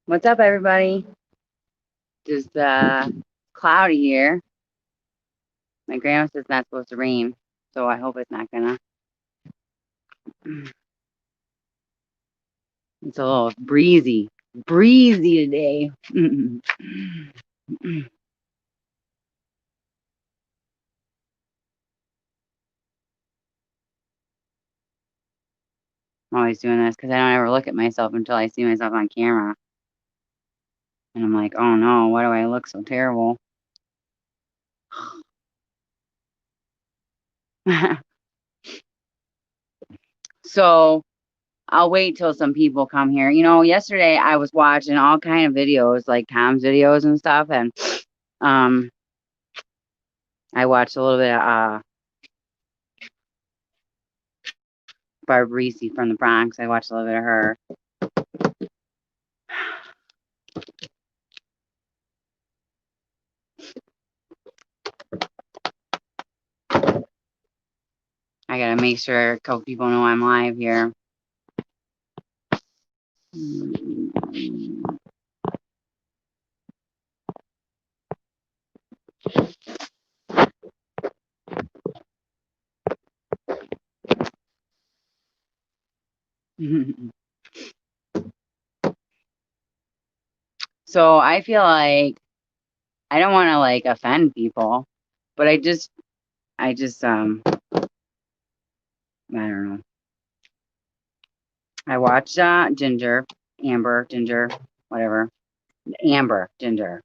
What's up, everybody? Just cloudy here. My grandma says it's not supposed to rain, so I hope it's not gonna. It's a little breezy today. I'm always doing this because I don't ever look at myself until I see myself on camera, and I'm like, oh no, why do I look so terrible? So I'll wait till some people come here. Yesterday I was watching all kind of videos, like Tom's videos and stuff, and um, I watched a little bit of Barb Reese from the Bronx. I watched a little bit of her. I gotta make sure a couple people know I'm live here. So I feel like I don't want to like offend people, but I just I don't know. I watched Ginger, whatever. Amber Ginger.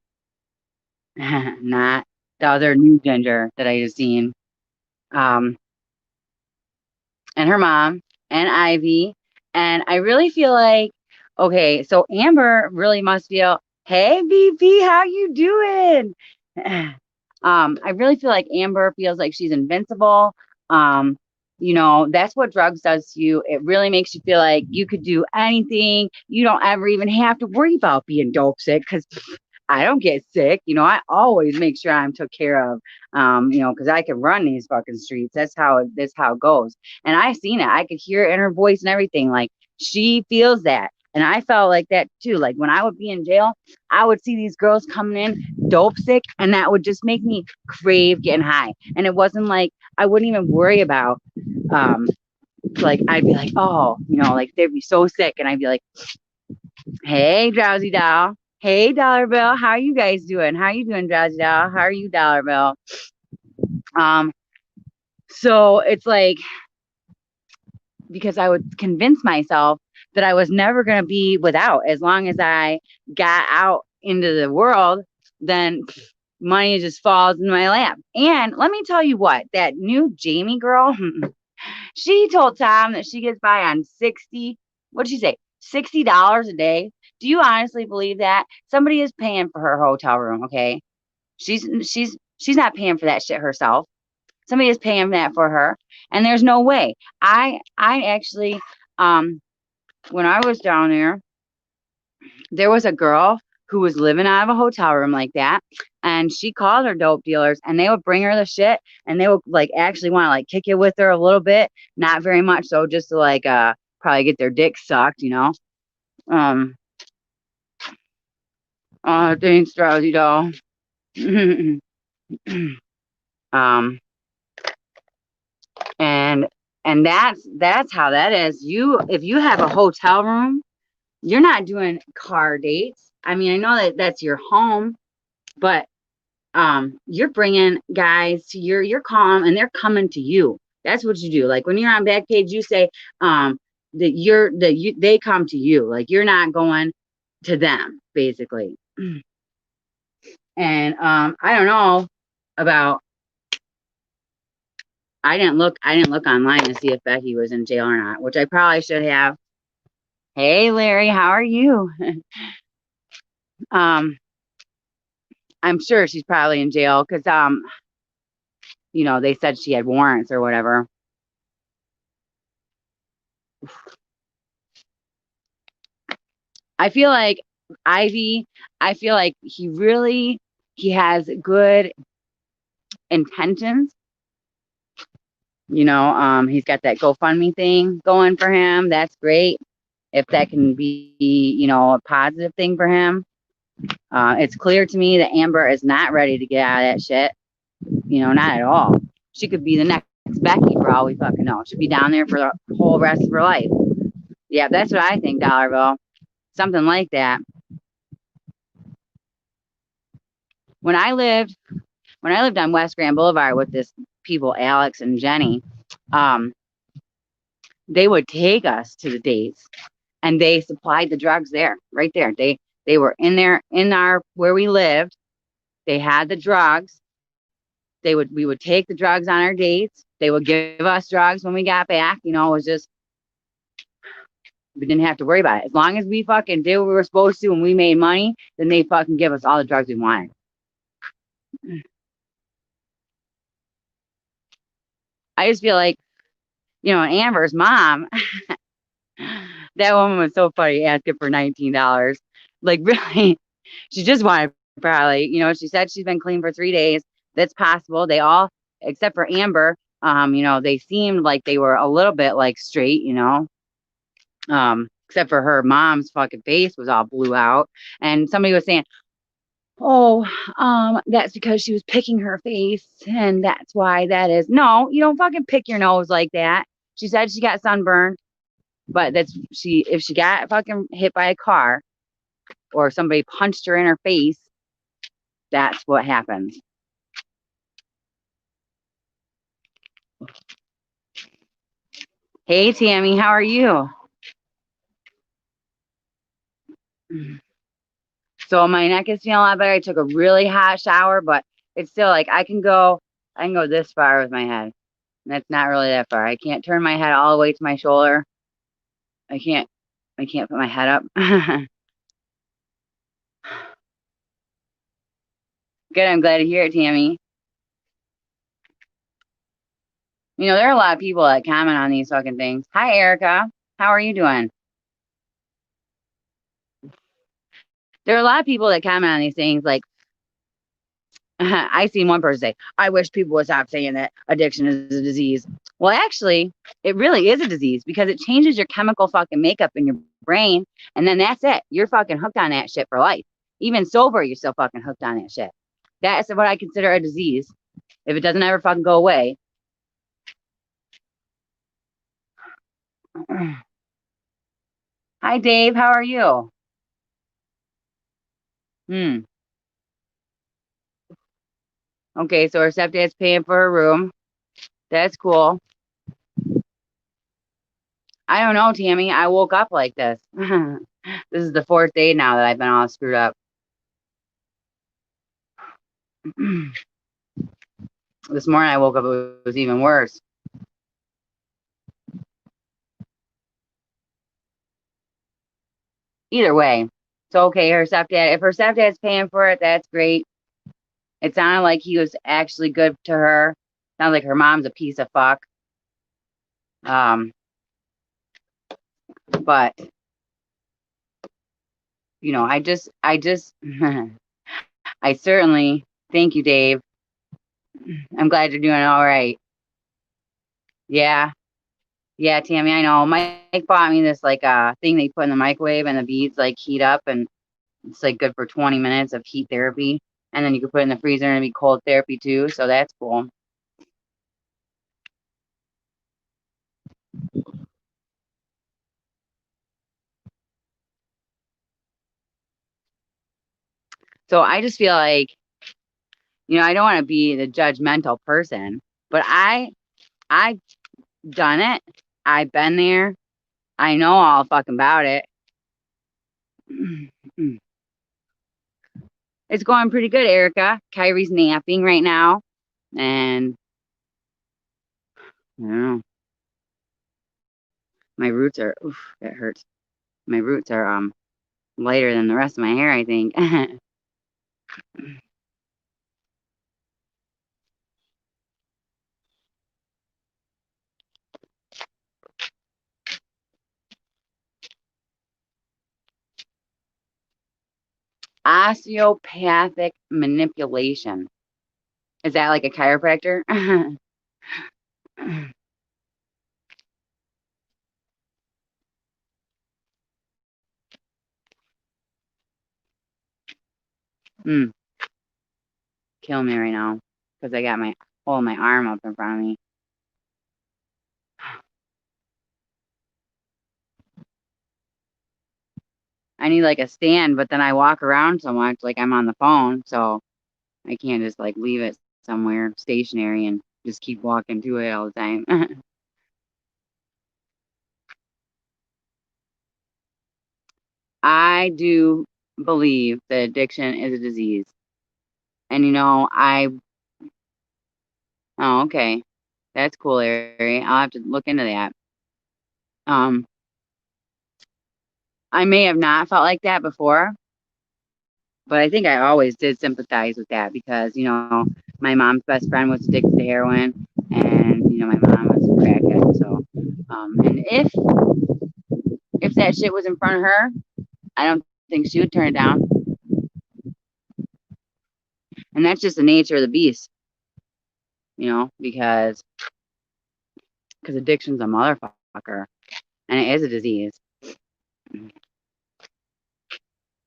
Not the other new Ginger that I just seen. Um and her mom and Ivy. And I really feel like, okay, so Amber really must feel, hey VP, how you doing? I really feel like Amber feels like she's invincible. Um, that's what drugs does to you. It really makes you feel like you could do anything. You don't ever even have to worry about being dope sick because I don't get sick. I always make sure I'm took care of. Because I can run these fucking streets. That's how it goes. And I seen it. I could hear it in her voice and everything. Like she feels that. And I felt like that too. Like when I would be in jail, I would see these girls coming in dope sick, and that would just make me crave getting high. And it wasn't like I wouldn't even worry about like I'd be like, oh, like they'd be so sick, and I'd be like, hey, Drowsy Doll. Hey, Dollar Bill. How are you guys doing? How are you doing, Drowsy Doll? How are you, Dollar Bill? Um, so it's like because I would convince myself that I was never going to be without as long as I got out into the world, then money just falls in my lap. And let me tell you what, that new Jamie girl, she told Tom that she gets by on what'd she say? $60 a day. Do you honestly believe that? Somebody is paying for her hotel room, okay? She's not paying for that shit herself. Somebody is paying that for her. And there's no way. I actually when I was down there was a girl who was living out of a hotel room like that, and she called her dope dealers, and they would bring her the shit, and they would like actually want to like kick it with her a little bit, not very much, so just to like probably get their dick sucked. Um, thanks, Drowsy Doll. um, and that's how that is. If you have a hotel room, you're not doing car dates. I mean, I know that that's your home, but you're bringing guys to you're calling and they're coming to you. That's what you do. Like when you're on Backpage, you say they come to you. Like you're not going to them, basically. And I don't know about I didn't look online to see if Becky was in jail or not, which I probably should have. Hey Larry, how are you? um I'm sure she's probably in jail because they said she had warrants or whatever. I feel like Ivy, I feel like he has good intentions. He's got that GoFundMe thing going for him. That's great. if that can be, you know, a positive thing for him. It's clear to me that Amber is not ready to get out of that shit. You know, not at all. She could be the next Becky for all we fucking know. She'd be down there for the whole rest of her life. Yeah, that's what I think, Dollarville. Something like that. When I lived on West Grand Boulevard with this people, Alex and Jenny, um, they would take us to the dates and they supplied the drugs there, right there. They were in there in our where we lived. They had the drugs. We would take the drugs on our dates. They would give us drugs when we got back. You know, it was just we didn't have to worry about it. As long as we fucking did what we were supposed to and we made money, then they fucking give us all the drugs we wanted. I just feel like, you know, Amber's mom, that woman was so funny asking for $19. Like, really, she just wanted probably, you know, she said she's been clean for 3 days. That's possible. They all, except for Amber, you know, they seemed like they were a little bit like straight, you know, except for her mom's fucking face was all blew out. And somebody was saying, oh, that's because she was picking her face and that's why that is. No, you don't fucking pick your nose like that. She said she got sunburned, but if she got fucking hit by a car or somebody punched her in her face, that's what happens. Hey, Tammy, how are you? So my neck is feeling a lot better. I took a really hot shower, but it's still like I can go this far with my head. That's not really that far. I can't turn my head all the way to my shoulder. I can't put my head up. Good, I'm glad to hear it, Tammy. You know, there are a lot of people that comment on these fucking things. Hi, Erica. How are you doing? There are a lot of people that comment on these things. Like, I seen one person say, I wish people would stop saying that addiction is a disease. Well, actually, it really is a disease because it changes your chemical fucking makeup in your brain. And then that's it. You're fucking hooked on that shit for life. Even sober, you're still fucking hooked on that shit. That's what I consider a disease. If it doesn't ever fucking go away. Hi, Dave. How are you? Hmm. Okay, so her stepdad's paying for her room. That's cool. I don't know, Tammy. I woke up like this. This is the 4th day now that I've been all screwed up. This morning I woke up, it was even worse. Either way, it's okay. If her stepdad's paying for it, that's great. It sounded like he was actually good to her. Sounds like her mom's a piece of fuck. But you know, I certainly thank you, Dave. I'm glad you're doing all right. Yeah. Yeah, Tammy, I know. Mike bought me this like thing they put in the microwave and the beads like heat up and it's like good for 20 minutes of heat therapy. And then you can put it in the freezer and it'll be cold therapy too. So that's cool. So I just feel like, you know, I don't want to be the judgmental person, but I've done it. I've been there. I know all fucking about it. It's going pretty good, Erica. Kyrie's napping right now. And I don't know. My roots are, oof, that hurts. My roots are lighter than the rest of my hair, I think. Osteopathic manipulation. Is that like a chiropractor? Mm, kill me right now because I got holding my arm up in front of me. I need like a stand, but then I walk around so much, like I'm on the phone, so I can't just like leave it somewhere stationary and just keep walking to it all the time. I do believe that addiction is a disease. And oh, okay. That's cool, Larry. I'll have to look into that. Um, I may have not felt like that before, but I think I always did sympathize with that because, my mom's best friend was addicted to heroin and, my mom was a crackhead. So, and if that shit was in front of her, I don't think she would turn it down. And that's just the nature of the beast, because addiction's a motherfucker and it is a disease.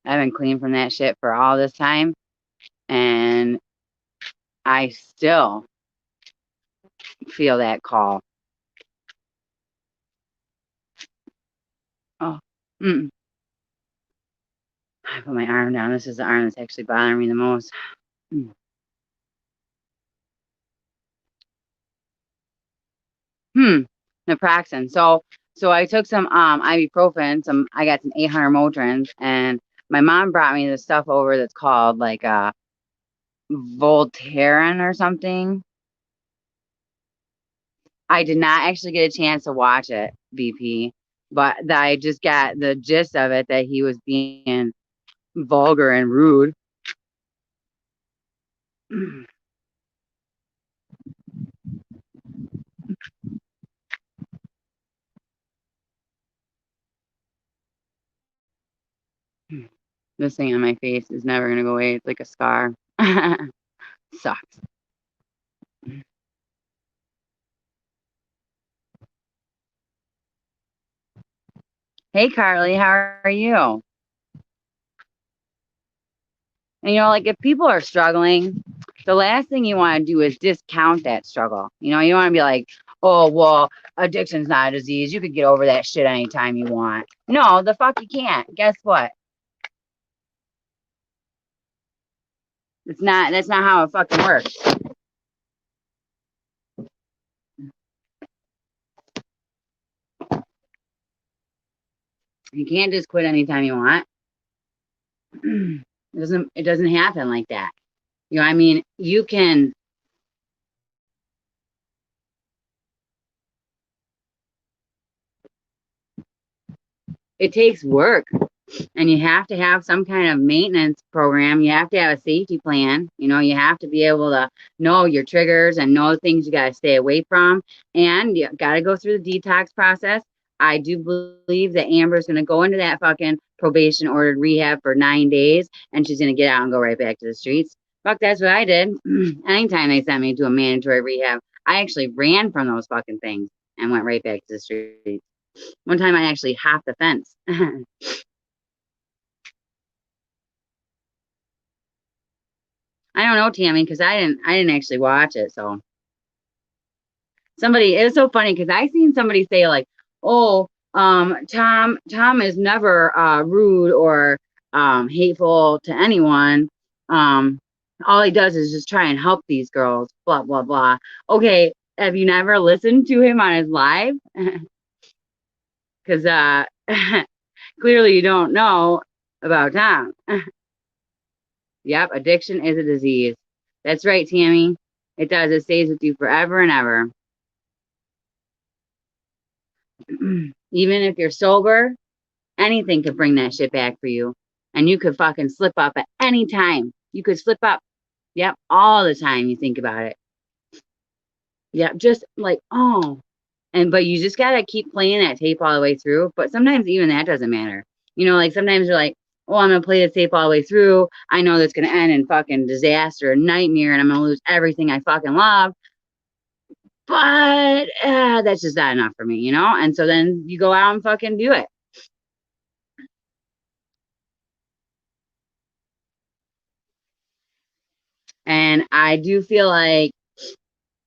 I've been clean from that shit for all this time and I still feel that call. Oh, I put my arm down. This is the arm that's actually bothering me the most. Naproxen. So I took some ibuprofen. I got some 800 Motrins, and my mom brought me this stuff over that's called like Voltaren or something. I did not actually get a chance to watch it, BP, but I just got the gist of it that he was being vulgar and rude. This thing on my face is never gonna go away. It's like a scar. Sucks. Hey Carly, how are you? And like if people are struggling, the last thing you want to do is discount that struggle. You don't want to be like, oh, well, addiction's not a disease. You could get over that shit anytime you want. No, the fuck you can't. Guess what? That's not how it fucking works. You can't just quit anytime you want. It doesn't happen like that. I mean, you can. It takes work. And you have to have some kind of maintenance program. You have to have a safety plan. You have to be able to know your triggers and know the things you got to stay away from. And you got to go through the detox process. I do believe that Amber's going to go into that fucking probation ordered rehab for 9 days and she's going to get out and go right back to the streets. Fuck, that's what I did. Anytime they sent me to a mandatory rehab, I actually ran from those fucking things and went right back to the streets. One time I actually hopped the fence. I don't know, Tammy, because I didn't actually watch it. So it was so funny because I seen somebody say like, oh, Tom is never rude or hateful to anyone. All he does is just try and help these girls, blah blah blah. Okay, have you never listened to him on his live? Because clearly you don't know about Tom. Yep, addiction is a disease. That's right, Tammy. It does. It stays with you forever and ever. Even if you're sober, anything could bring that shit back for you. And you could fucking slip up at any time. You could slip up. Yep, all the time you think about it. Yep, just like, oh. But you just gotta keep playing that tape all the way through. But sometimes even that doesn't matter. Like sometimes you're like, oh, I'm gonna play the tape all the way through. I know that's gonna end in fucking disaster, nightmare, and I'm gonna lose everything I fucking love. But that's just not enough for me, And so then you go out and fucking do it. And I do feel like,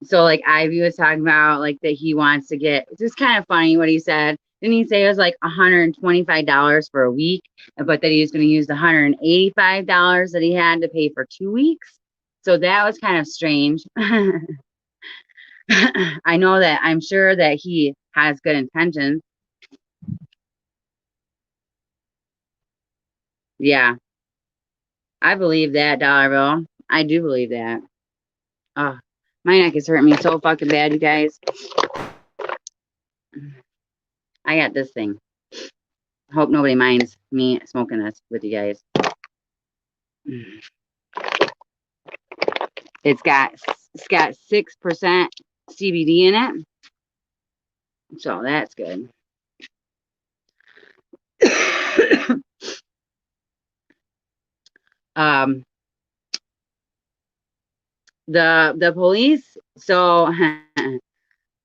so like Ivy was talking about like that he wants to get, it's just kind of funny what he said. Didn't he say it was like $125 for a week, but that he was going to use the $185 that he had to pay for 2 weeks? So that was kind of strange. I know that I'm sure that he has good intentions. Yeah, I believe that, dollar bill. I do believe that. Oh, my neck is hurting me so fucking bad, you guys. I got this thing. Hope nobody minds me smoking this with you guys. It's got 6% CBD in it, so that's good. um, the police. So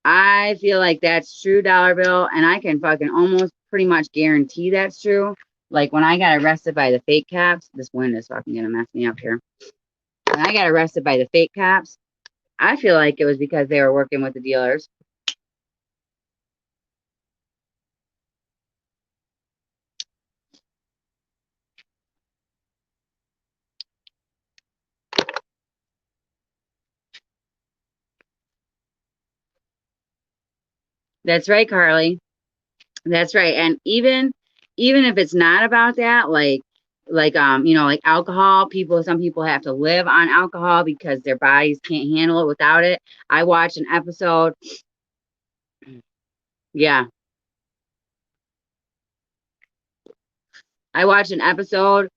I feel like that's true, dollar bill, and I can fucking almost pretty much guarantee that's true. Like when I got arrested by the fake cops, this wind is fucking gonna mess me up here. When I got arrested by the fake cops, I feel like it was because they were working with the dealers. That's right, Carly. That's right. And even if it's not about that, like alcohol, some people have to live on alcohol because their bodies can't handle it without it. I watched an episode. Yeah. I watched an episode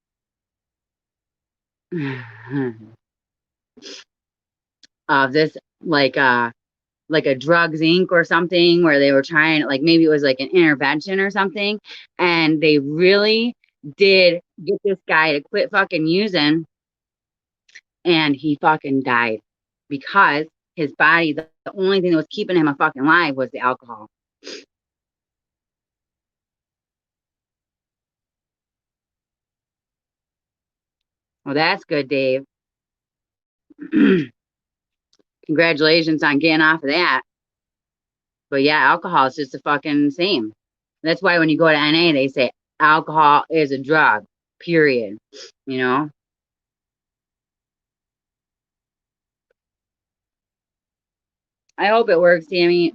of this like a drugs inc or something where they were trying, like maybe it was like an intervention or something, and they really did get this guy to quit fucking using, and he fucking died because his body, the only thing that was keeping him a fucking alive was the alcohol. Well, that's good, Dave. Congratulations on getting off of that. But yeah, alcohol is just the fucking same. That's why when you go to NA, they say alcohol is a drug, period. You know? I hope it works, Tammy.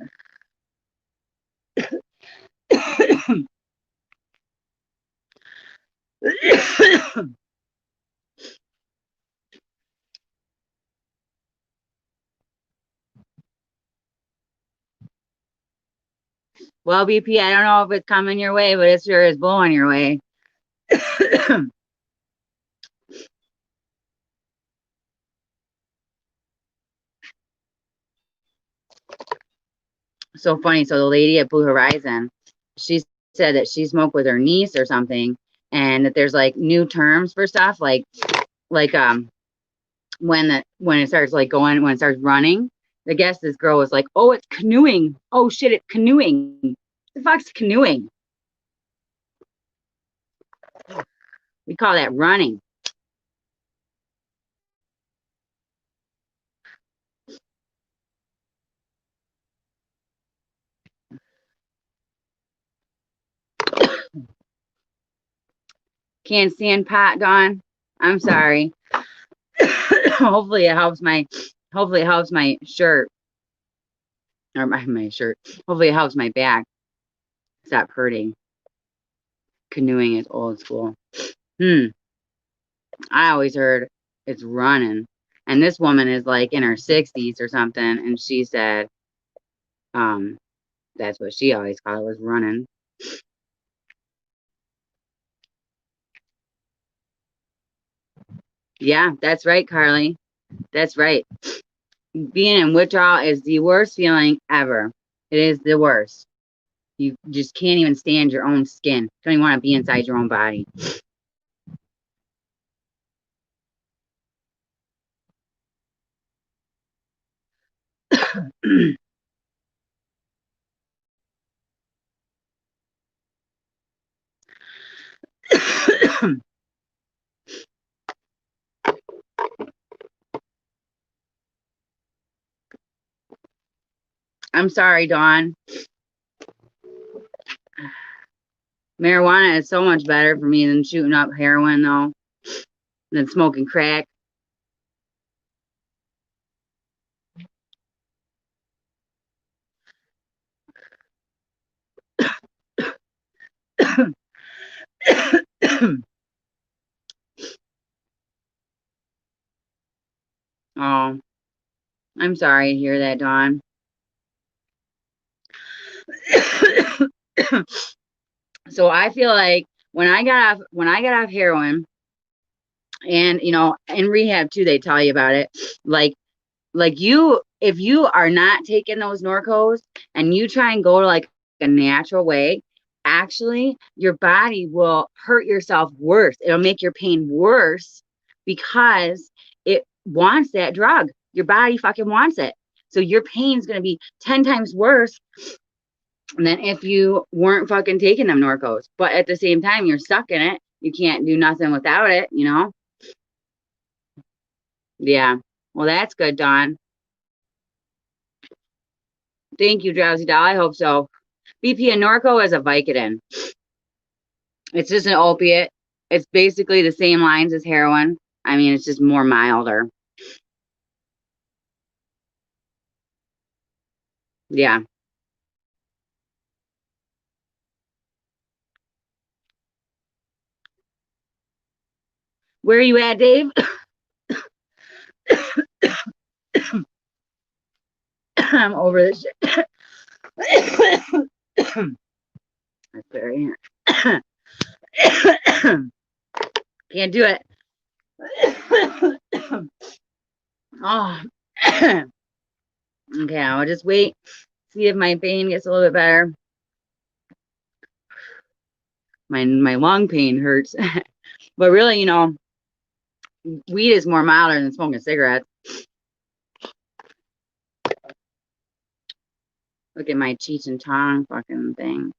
Well, BP, I don't know if it's coming your way, but it sure is blowing your way. So funny. So the lady at Blue Horizon, she said that she smoked with her niece or something, and that there's like new terms for stuff like when it starts like going, when it starts running. I guess this girl was like, "Oh, it's canoeing. Oh shit, it's canoeing. The fuck's canoeing? We call that running." Can't stand pot, Dawn. I'm sorry. hopefully it helps my hopefully it helps my shirt or my shirt. Hopefully it helps my back stop hurting. Canoeing is old school. I always heard it's running. And this woman is like in her 60s or something, and she said um that's what she always called it, was running. Yeah, that's right, Carly. That's right. Being in withdrawal is the worst feeling ever. It is the worst. You just can't even stand your own skin. Don't even want to be inside your own body. I'm sorry, Dawn. Marijuana is so much better for me than shooting up heroin, though, than smoking crack. Oh, I'm sorry to hear that, Dawn. So I feel like when I got off heroin, and in rehab too, they tell you about it. Like you, if you are not taking those Norcos and you try and go to like a natural way, actually your body will hurt yourself worse. It'll make your pain worse because it wants that drug. Your body fucking wants it. So your pain's gonna be 10 times worse than if you weren't fucking taking them Norcos. But at the same time, you're stuck in it. You can't do nothing without it, Yeah. Well, that's good, Dawn. Thank you, Drowsy Doll. I hope so. BP and Norco is a Vicodin. It's just an opiate. It's basically the same lines as heroin. I mean, it's just more milder. Yeah. Where are you at, Dave? I'm over this shit. That's very. Can't do it. Oh. Okay, I'll just wait. See if my pain gets a little bit better. My lung pain hurts. But really, weed is more milder than smoking cigarettes. Look at my Cheech and Chong fucking thing.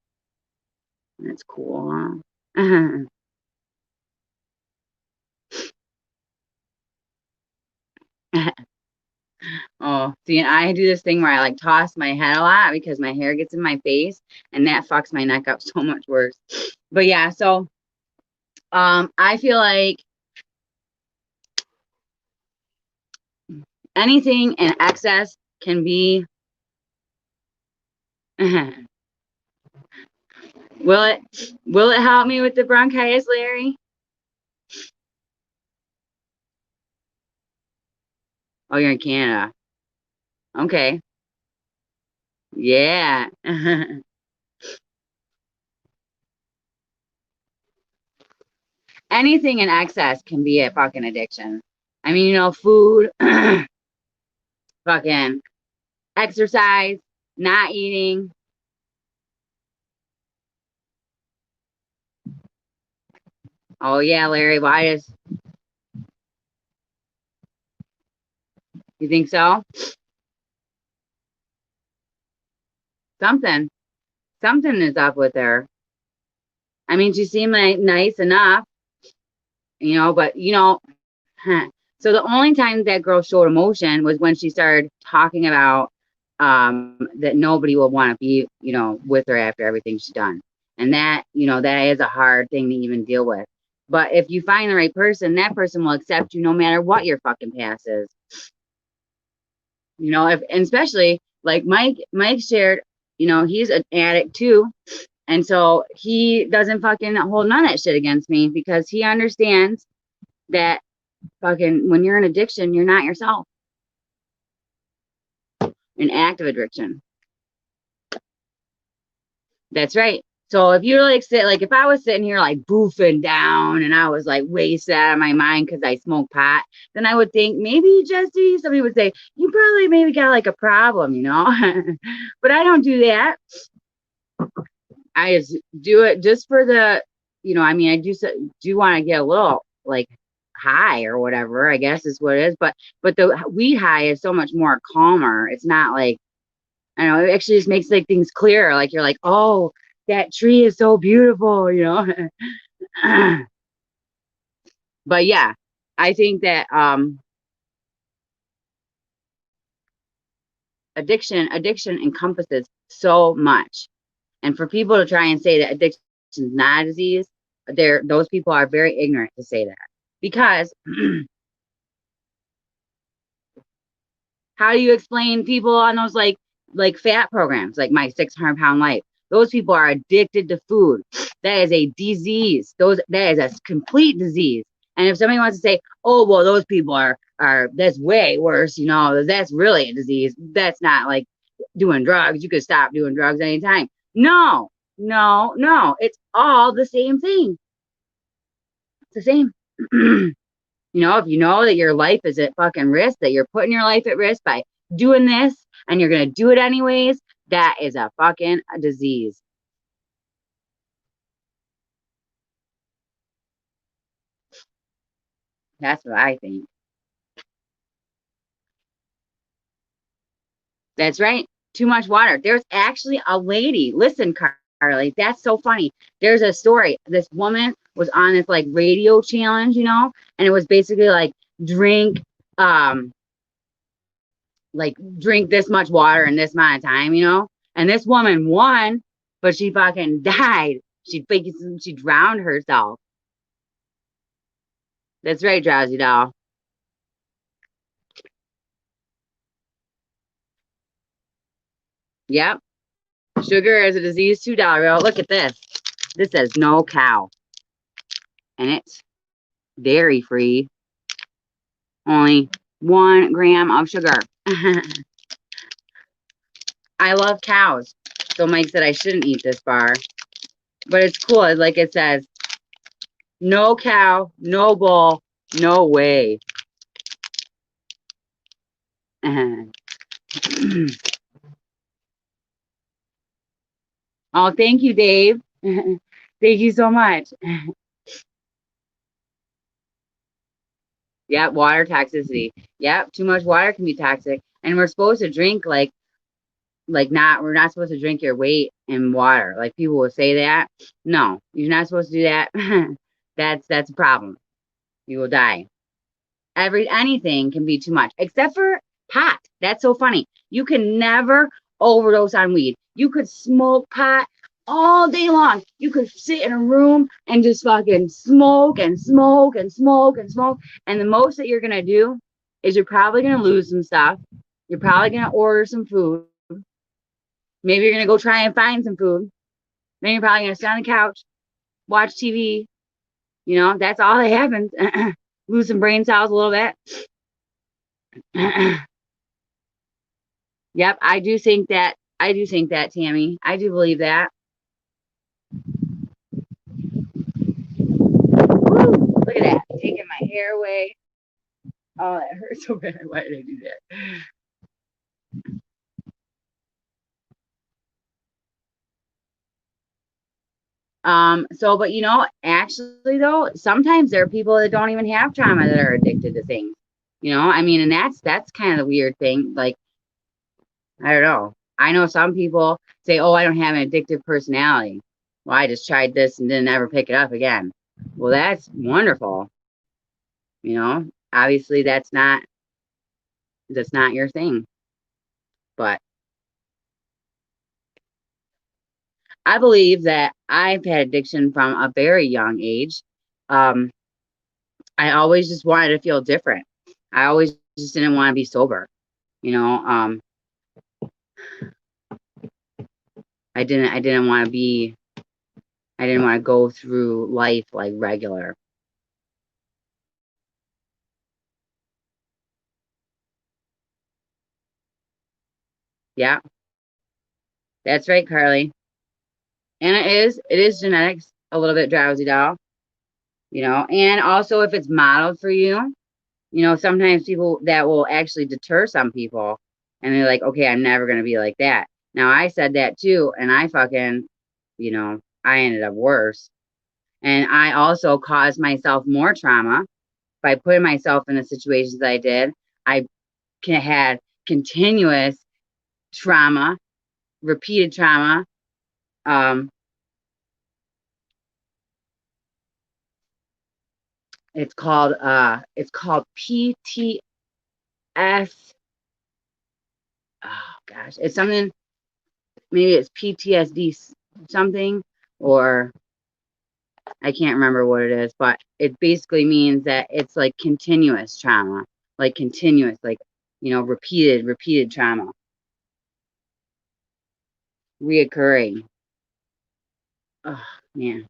That's cool, huh? Oh, see, and I do this thing where I like toss my head a lot because my hair gets in my face and that fucks my neck up so much worse. But yeah, so I feel like anything in excess can be will it help me with the bronchitis, Larry? Oh, you're in Canada. Okay. Yeah. Anything in excess can be a fucking addiction. I mean, food, fucking exercise, not eating. Oh yeah, Larry, why does you think so? Something. Something is up with her. I mean, she seemed like nice enough, but so the only time that girl showed emotion was when she started talking about that nobody will want to be, with her after everything she's done. And that is a hard thing to even deal with. But if you find the right person, that person will accept you no matter what your fucking past is. If and especially like Mike shared, he's an addict too. And so he doesn't fucking hold none of that shit against me because he understands that fucking when you're in addiction, you're not yourself. An active addiction. That's right. So if you if I was sitting here like boofing down and I was like wasted out of my mind because I smoke pot, then I would think maybe Jessi, somebody would say, you probably maybe got like a problem, but I don't do that. I just do it just for the, I mean, I do want to get a little like high or whatever, I guess is what it is. But the weed high is so much more calmer. It's not like, I don't know, it actually just makes like things clearer. Like you're like, oh, that tree is so beautiful, But yeah, I think that addiction encompasses so much. And for people to try and say that addiction is not a disease, those people are very ignorant to say that. Because how do you explain people on those like fat programs, like My 600-Pound Life? Those people are addicted to food. That is a disease. That is a complete disease. And if somebody wants to say, "Oh, well, those people are that's way worse," that's really a disease. That's not like doing drugs. You could stop doing drugs anytime. No, no, no. It's all the same thing. It's the same. If you know that your life is at fucking risk, that you're putting your life at risk by doing this and you're going to do it anyways, that is a fucking disease. That's what I think. That's right. Too much water. There's actually a lady. Listen, Carly, that's so funny. There's a story. This woman was on this like radio challenge, and it was basically drink, um, drink this much water in this amount of time, And this woman won, but she fucking died. She drowned herself. That's right, Drowsy Doll. Yep. Sugar is a disease too, Dario. Look at this. This says no cow. And it's dairy free. Only 1 gram of sugar. I love cows. So Mike said I shouldn't eat this bar. But it's cool. Like it says, no cow, no bull, no way. Oh, thank you, Dave. Thank you so much. Yep, water toxicity. Yep, too much water can be toxic. And we're supposed to drink we're not supposed to drink your weight in water. Like people will say that. No, you're not supposed to do that. That's a problem. You will die. Anything can be too much, except for pot. That's so funny. You can never overdose on weed. You could smoke pot all day long. You could sit in a room and just fucking smoke and smoke and smoke and smoke. And the most that you're gonna do is you're probably gonna lose some stuff. You're probably gonna order some food. Maybe you're gonna go try and find some food. Then you're probably gonna sit on the couch, watch TV. That's all that happens. Lose some brain cells a little bit. Yep, I do think that. I do think that, Tammy. I do believe that. Woo, look at that. Taking my hair away. Oh, that hurts so bad. Why did I do that? But actually though, sometimes there are people that don't even have trauma that are addicted to things. And that's kind of the weird thing. Like, I don't know. I know some people say, "Oh, I don't have an addictive personality. Well, I just tried this and didn't ever pick it up again." Well, that's wonderful. Obviously that's not your thing. But I believe that I've had addiction from a very young age. Um, I always just wanted to feel different. I always just didn't want to be sober. You know, um, I didn't want to be. I didn't want to go through life like regular. Yeah, that's right, Carly. And it is genetics, a little bit, Drowsy Doll. And also if it's modeled for you, sometimes people that will actually deter some people, and they're like, okay, I'm never gonna be like that. Now I said that too, and I fucking, I ended up worse. And I also caused myself more trauma by putting myself in the situations that I did. I had continuous trauma, repeated trauma. Um, it's called PTS. gosh, it's something, maybe it's PTSD something, or I can't remember what it is, but it basically means that it's like continuous trauma, like continuous, like, repeated trauma, reoccurring. Oh, man.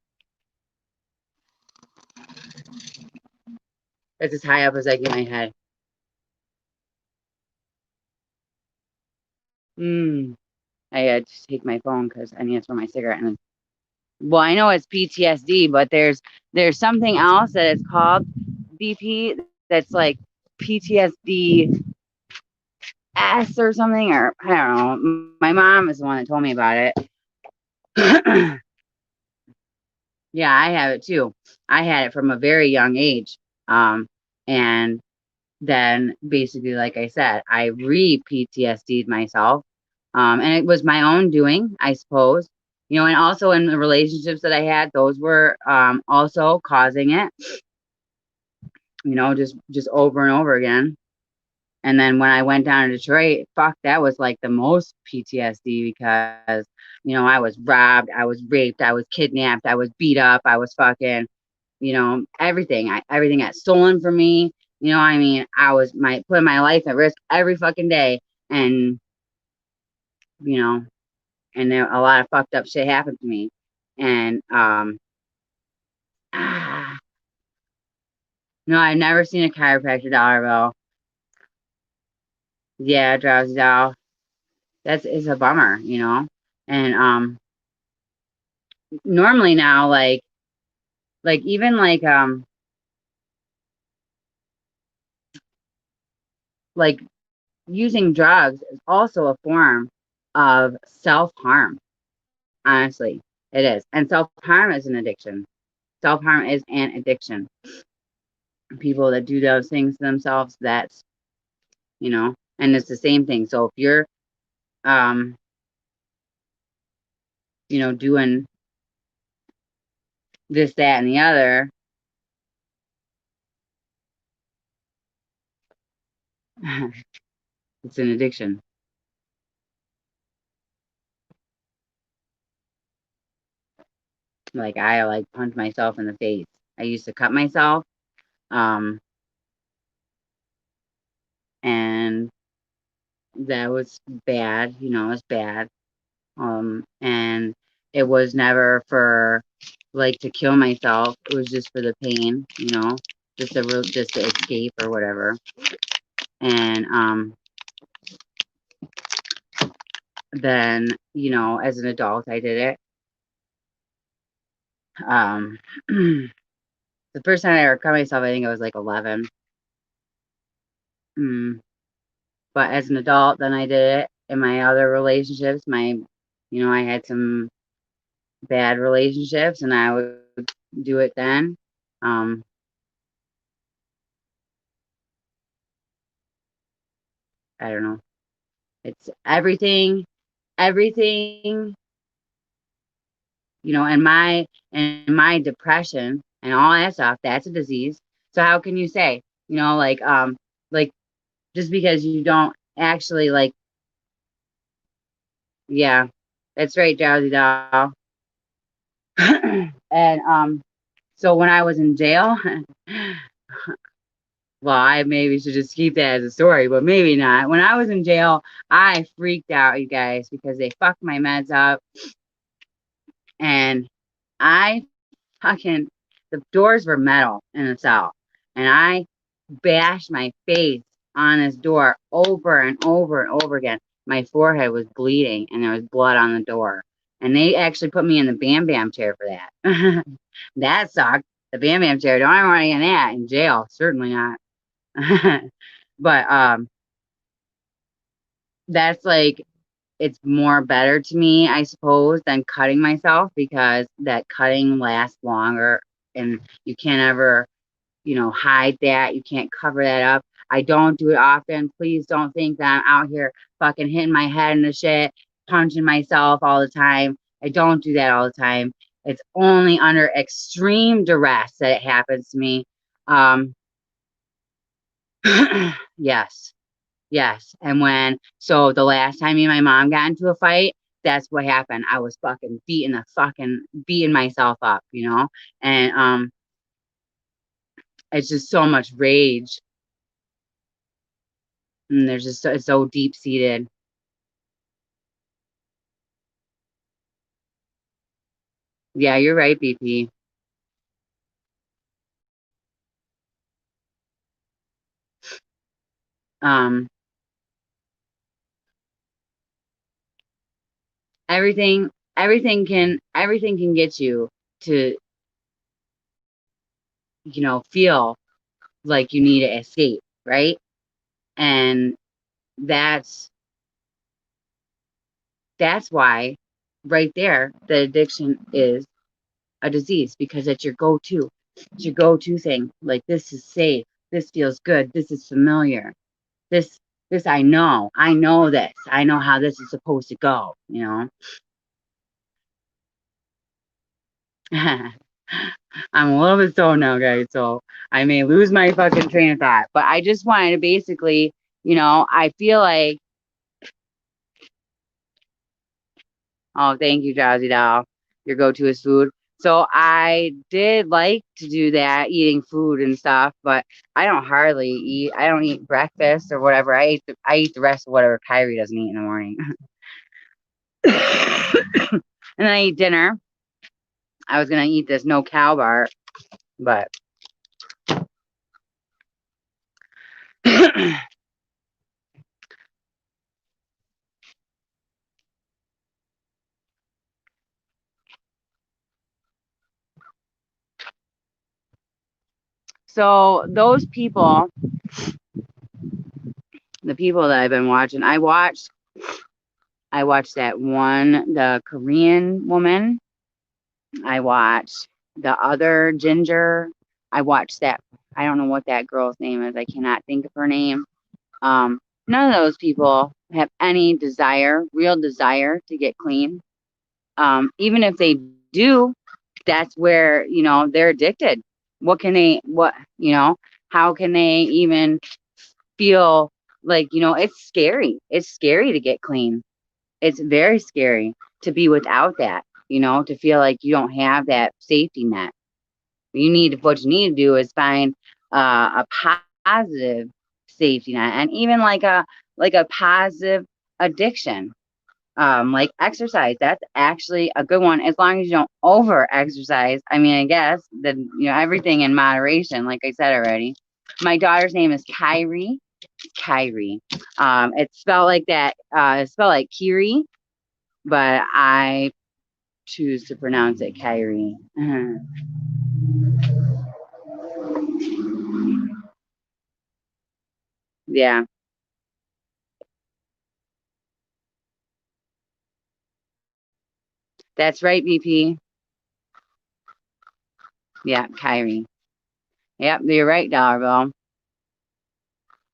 That's as high up as I get my head. Mm. I had to take my phone because I need to throw my cigarette in. Well, I know it's PTSD, but there's something else that it's called BP that's like PTSD S or something, or I don't know. My mom is the one that told me about it. Yeah, I have it too. I had it from a very young age. And then basically, like I said, I re-PTSD'd myself. And it was my own doing, I suppose. And also in the relationships that I had, those were also causing it, just over and over again. And then when I went down to Detroit, fuck, that was like the most PTSD because, I was robbed, I was raped, I was kidnapped, I was beat up, I was fucking, everything. Everything got stolen from me. I mean, I was putting my life at risk every fucking day. And, you know, and then a lot of fucked up shit happened to me. And, ah, no, I've never seen a chiropractor dollar bill. Yeah, drowsy doll. It's a bummer. And, normally now, like even like using drugs is also a form of self-harm. Honestly, it is. And self-harm is an addiction. Self-harm is an addiction. People that do those things to themselves, and it's the same thing. So if you're, um, doing this, that, and the other, it's an addiction. Like I like punch myself in the face. I used to cut myself, um, and that was bad. It was bad. And it was never for like to kill myself. It was just for the pain, just to escape or whatever. And then as an adult, I did it. Um, the first time I ever cut myself, I think I was like 11. Mm. But as an adult, then I did it in my other relationships. I had some bad relationships, and I would do it then. Um, I don't know. It's everything, and my depression and all that stuff, that's a disease. So how can you say, like just because you don't actually like, yeah, that's right, Drowsy Doll. And so when I was in jail, well, I maybe should just keep that as a story, but maybe not. When I was in jail, I freaked out, you guys, because they fucked my meds up, and I fucking the doors were metal in the cell, and I bashed my face on this door over and over and over again. My forehead was bleeding, and there was blood on the door. And they actually put me in the Bam Bam chair for that. That sucked. The Bam Bam chair. Don't ever want to get in that in jail. Certainly not. But that's like it's more better to me, I suppose, than cutting myself because that cutting lasts longer and you can't ever, hide that. You can't cover that up. I don't do it often. Please don't think that I'm out here fucking hitting my head in the shit, punching myself all the time. I don't do that all the time. It's only under extreme duress that it happens to me. Um, yes. Yes. And so the last time me and my mom got into a fight, that's what happened. I was fucking beating myself up, you know? And it's just so much rage. And there's just it's so deep seated. Yeah, you're right, BP. Um, everything everything can get you to, feel like you need to escape, right? And that's that's why right there the addiction is a disease, because it's your go-to. It's your go-to thing. Like, this is safe. This feels good. This is familiar. This this I know. I know this. I know how this is supposed to go, you know? I'm a little bit stoned now, guys, so I may lose my fucking train of thought. But I just wanted to basically, I feel like, oh, thank you, Jazzy Doll. Your go-to is food. So I did like to do that, eating food and stuff, but I don't hardly eat. I don't eat breakfast or whatever. I eat the rest of whatever Kyrie doesn't eat in the morning. And then I eat dinner. I was gonna eat this no cow bar, but so those people, the people that I've been watching, I watched that one, the Korean woman. I watched the other ginger. I watched that. I don't know what that girl's name is. I cannot think of her name. None of those people have any real desire to get clean. Even if they do, that's where, they're addicted. How can they even feel like, it's scary. It's scary to get clean. It's very scary to be without that, to feel like you don't have that safety net. What you need to do is find a positive safety net, and even like a positive addiction, like exercise. That's actually a good one, as long as you don't over exercise. I mean, I guess then, everything in moderation, like I said already. My daughter's name is Kyrie. Kyrie. It's spelled like that. It's spelled like Kiri, but I choose to pronounce it Kyrie. Yeah, that's right, BP. Yeah, Kyrie. Yep, you're right, Dollar Bill.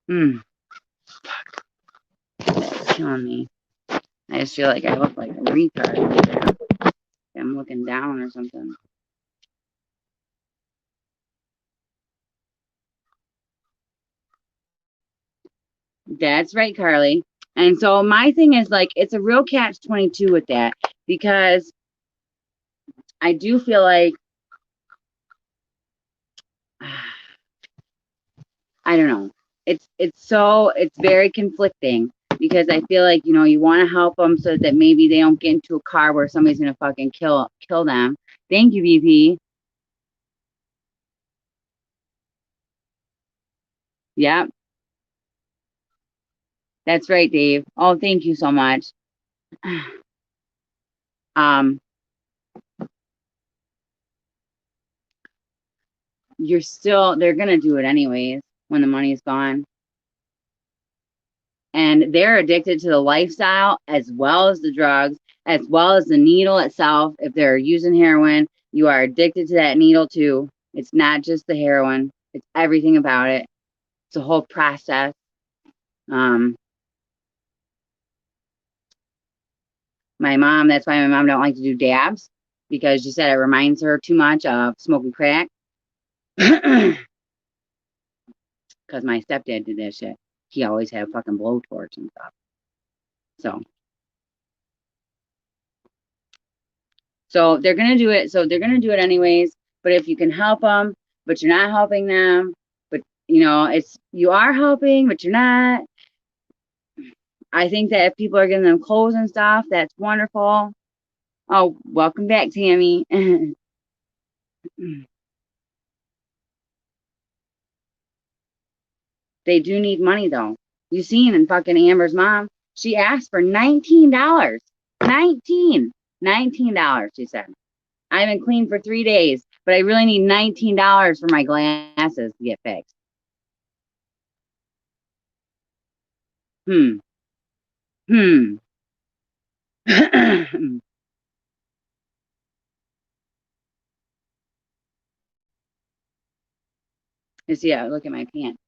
Hmm, that's killing me. I just feel like I look like a retard right there. I'm looking down or something. That's right, Carly. And so my thing is, like, it's a real catch 22 with that, because I do feel like I don't know. It's very conflicting, because I feel like, you want to help them so that maybe they don't get into a car where somebody's gonna fucking kill them. Thank you, VP. Yeah, that's right, Dave. Oh, thank you so much. Um, they're gonna do it anyways when the money's gone. And they're addicted to the lifestyle as well as the drugs, as well as the needle itself. If they're using heroin, you are addicted to that needle too. It's not just the heroin, it's everything about it. It's a whole process. Um, that's why my mom don't like to do dabs, because she said it reminds her too much of smoking crack. Because my stepdad did that shit. he always had a fucking blowtorch and stuff. So they're gonna do it. So they're gonna do it anyways. But if you can help them, but you're not helping them, but you are helping, but you're not. I think that if people are giving them clothes and stuff, that's wonderful. Oh, welcome back, Tammy. They do need money though. You seen in fucking Amber's mom, she asked for $19. $19. She said. I haven't cleaned for 3 days, but I really need $19 for my glasses to get fixed. Hmm. Yeah, look at my pants.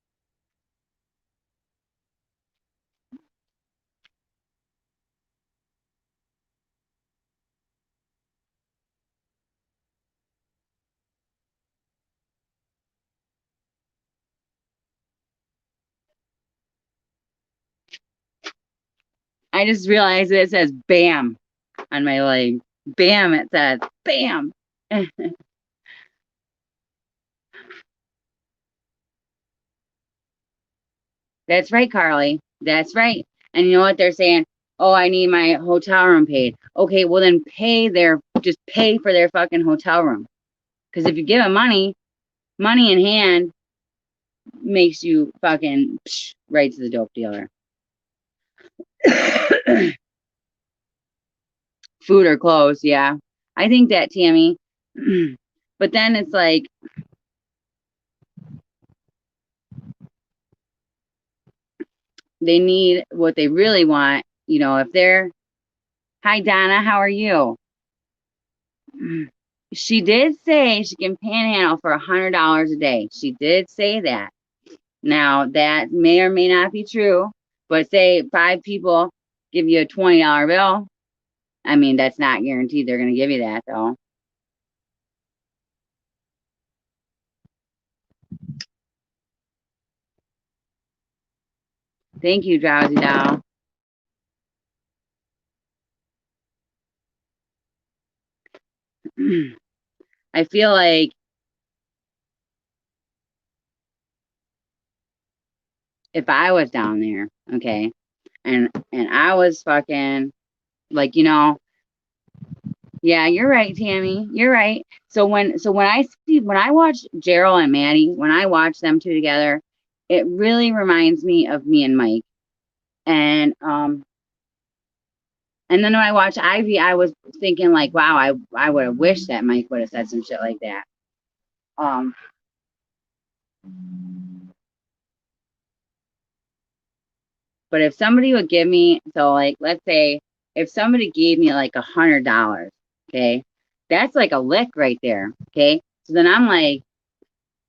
I just realized it says BAM on my leg. BAM, it says BAM. That's right, Carly. That's right. And you know what they're saying? Oh, I need my hotel room paid. Okay, well then just pay for their fucking hotel room. Because if you give them money in hand makes you fucking right to the dope dealer. Food or clothes, yeah. I think that, Tammy. But then it's like, they need what they really want. If they're, hi, Donna, how are you? She did say she can panhandle for $100 a day. She did say that. Now, that may or may not be true, but say 5 people give you a $20 bill. I mean, that's not guaranteed they're going to give you that, though. Thank you, Drowsy Doll. I feel like if I was down there, okay, and I was fucking like, yeah, you're right, Tammy. You're right. So when I watch Gerald and Maddie, when I watch them two together, it really reminds me of me and Mike. And then when I watched Ivy, I was thinking like, wow, I would have wished that Mike would have said some shit like that. But if somebody would give me, so like, let's say if somebody gave me like $100, okay, that's like a lick right there, okay. So then I'm like,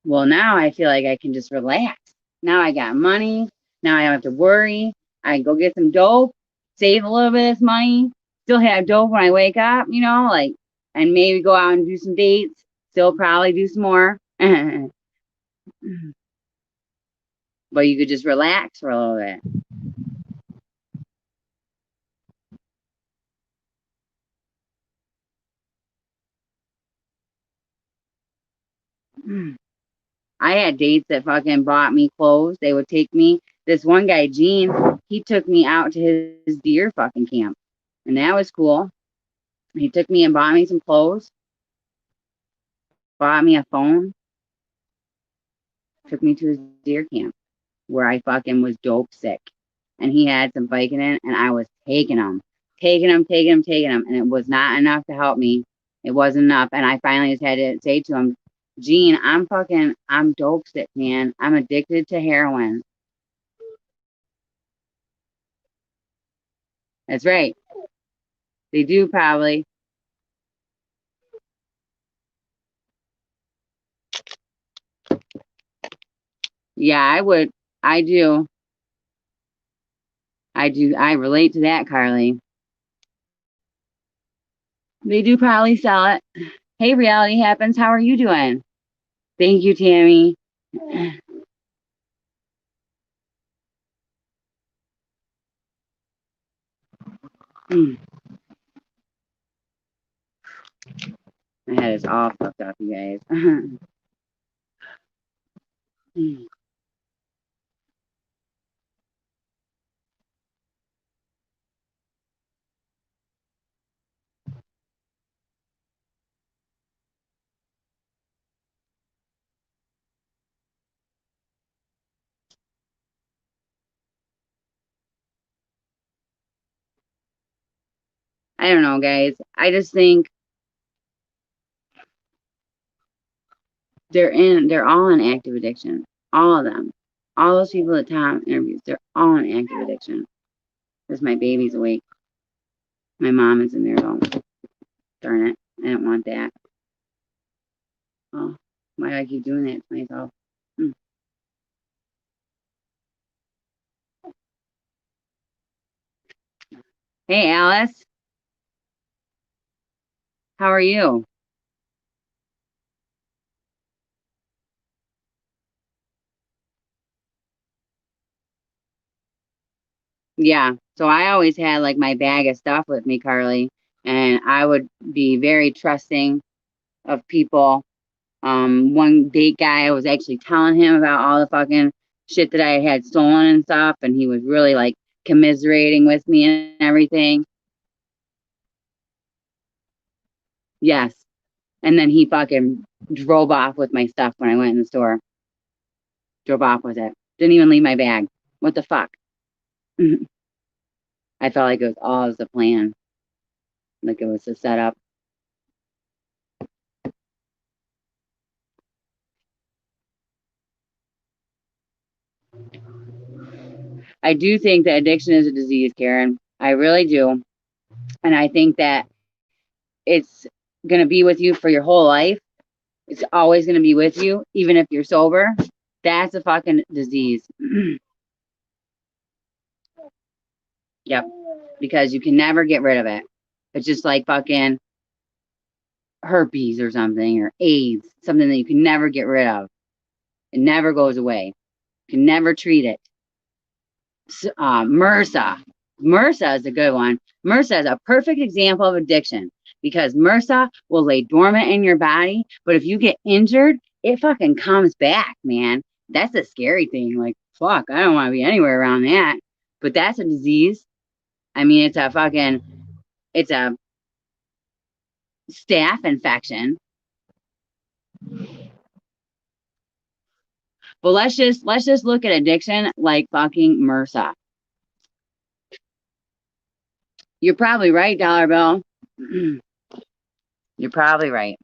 well, now I feel like I can just relax. Now I got money. Now I don't have to worry. I can go get some dope, save a little bit of this money, still have dope when I wake up, like, and maybe go out and do some dates, still probably do some more. But you could just relax for a little bit. I had dates that fucking bought me clothes. They would take me. This one guy, Gene, he took me out to his deer fucking camp. And that was cool. He took me and bought me some clothes, bought me a phone, took me to his deer camp where I fucking was dope sick. And he had some Vicodin and I was taking them. And it was not enough to help me. It wasn't enough. And I finally just had to say to him, Gene, I'm dope sick, man. I'm addicted to heroin. That's right. They do probably. Yeah, I would. I do. I do. I relate to that, Carly. They do probably sell it. Hey, Reality Happens. How are you doing? Thank you, Tammy. Mm. My head is all fucked up, you guys. Mm. I don't know, guys. I just think they're all in active addiction. All of them. All those people at Tom interviews, they're all in active addiction. Because my baby's awake. My mom is in there though. Darn it. I didn't want that. Oh, why do I keep doing that to myself? Hmm. Hey, Alice. How are you? Yeah. So I always had like my bag of stuff with me, Carly, and I would be very trusting of people. One date guy, I was actually telling him about all the fucking shit that I had stolen and stuff, and he was really like commiserating with me and everything. Yes. And then he fucking drove off with my stuff when I went in the store. Drove off with it. Didn't even leave my bag. What the fuck? I felt like it was all as a plan. Like it was a setup. I do think that addiction is a disease, Karen. I really do. And I think that it's going to be with you for your whole life. It's always going to be with you, even if you're sober. That's a fucking disease. Yep. Because you can never get rid of it. It's just like fucking herpes or something, or AIDS, something that you can never get rid of. It never goes away. You can never treat it. MRSA. MRSA is a good one. MRSA is a perfect example of addiction because MRSA will lay dormant in your body, but if you get injured, it fucking comes back, man. That's a scary thing. Like, fuck, I don't want to be anywhere around that. But that's a disease. I mean, it's a staph infection. But let's just look at addiction like fucking MRSA. You're probably right, Dollar Bill. You're probably right.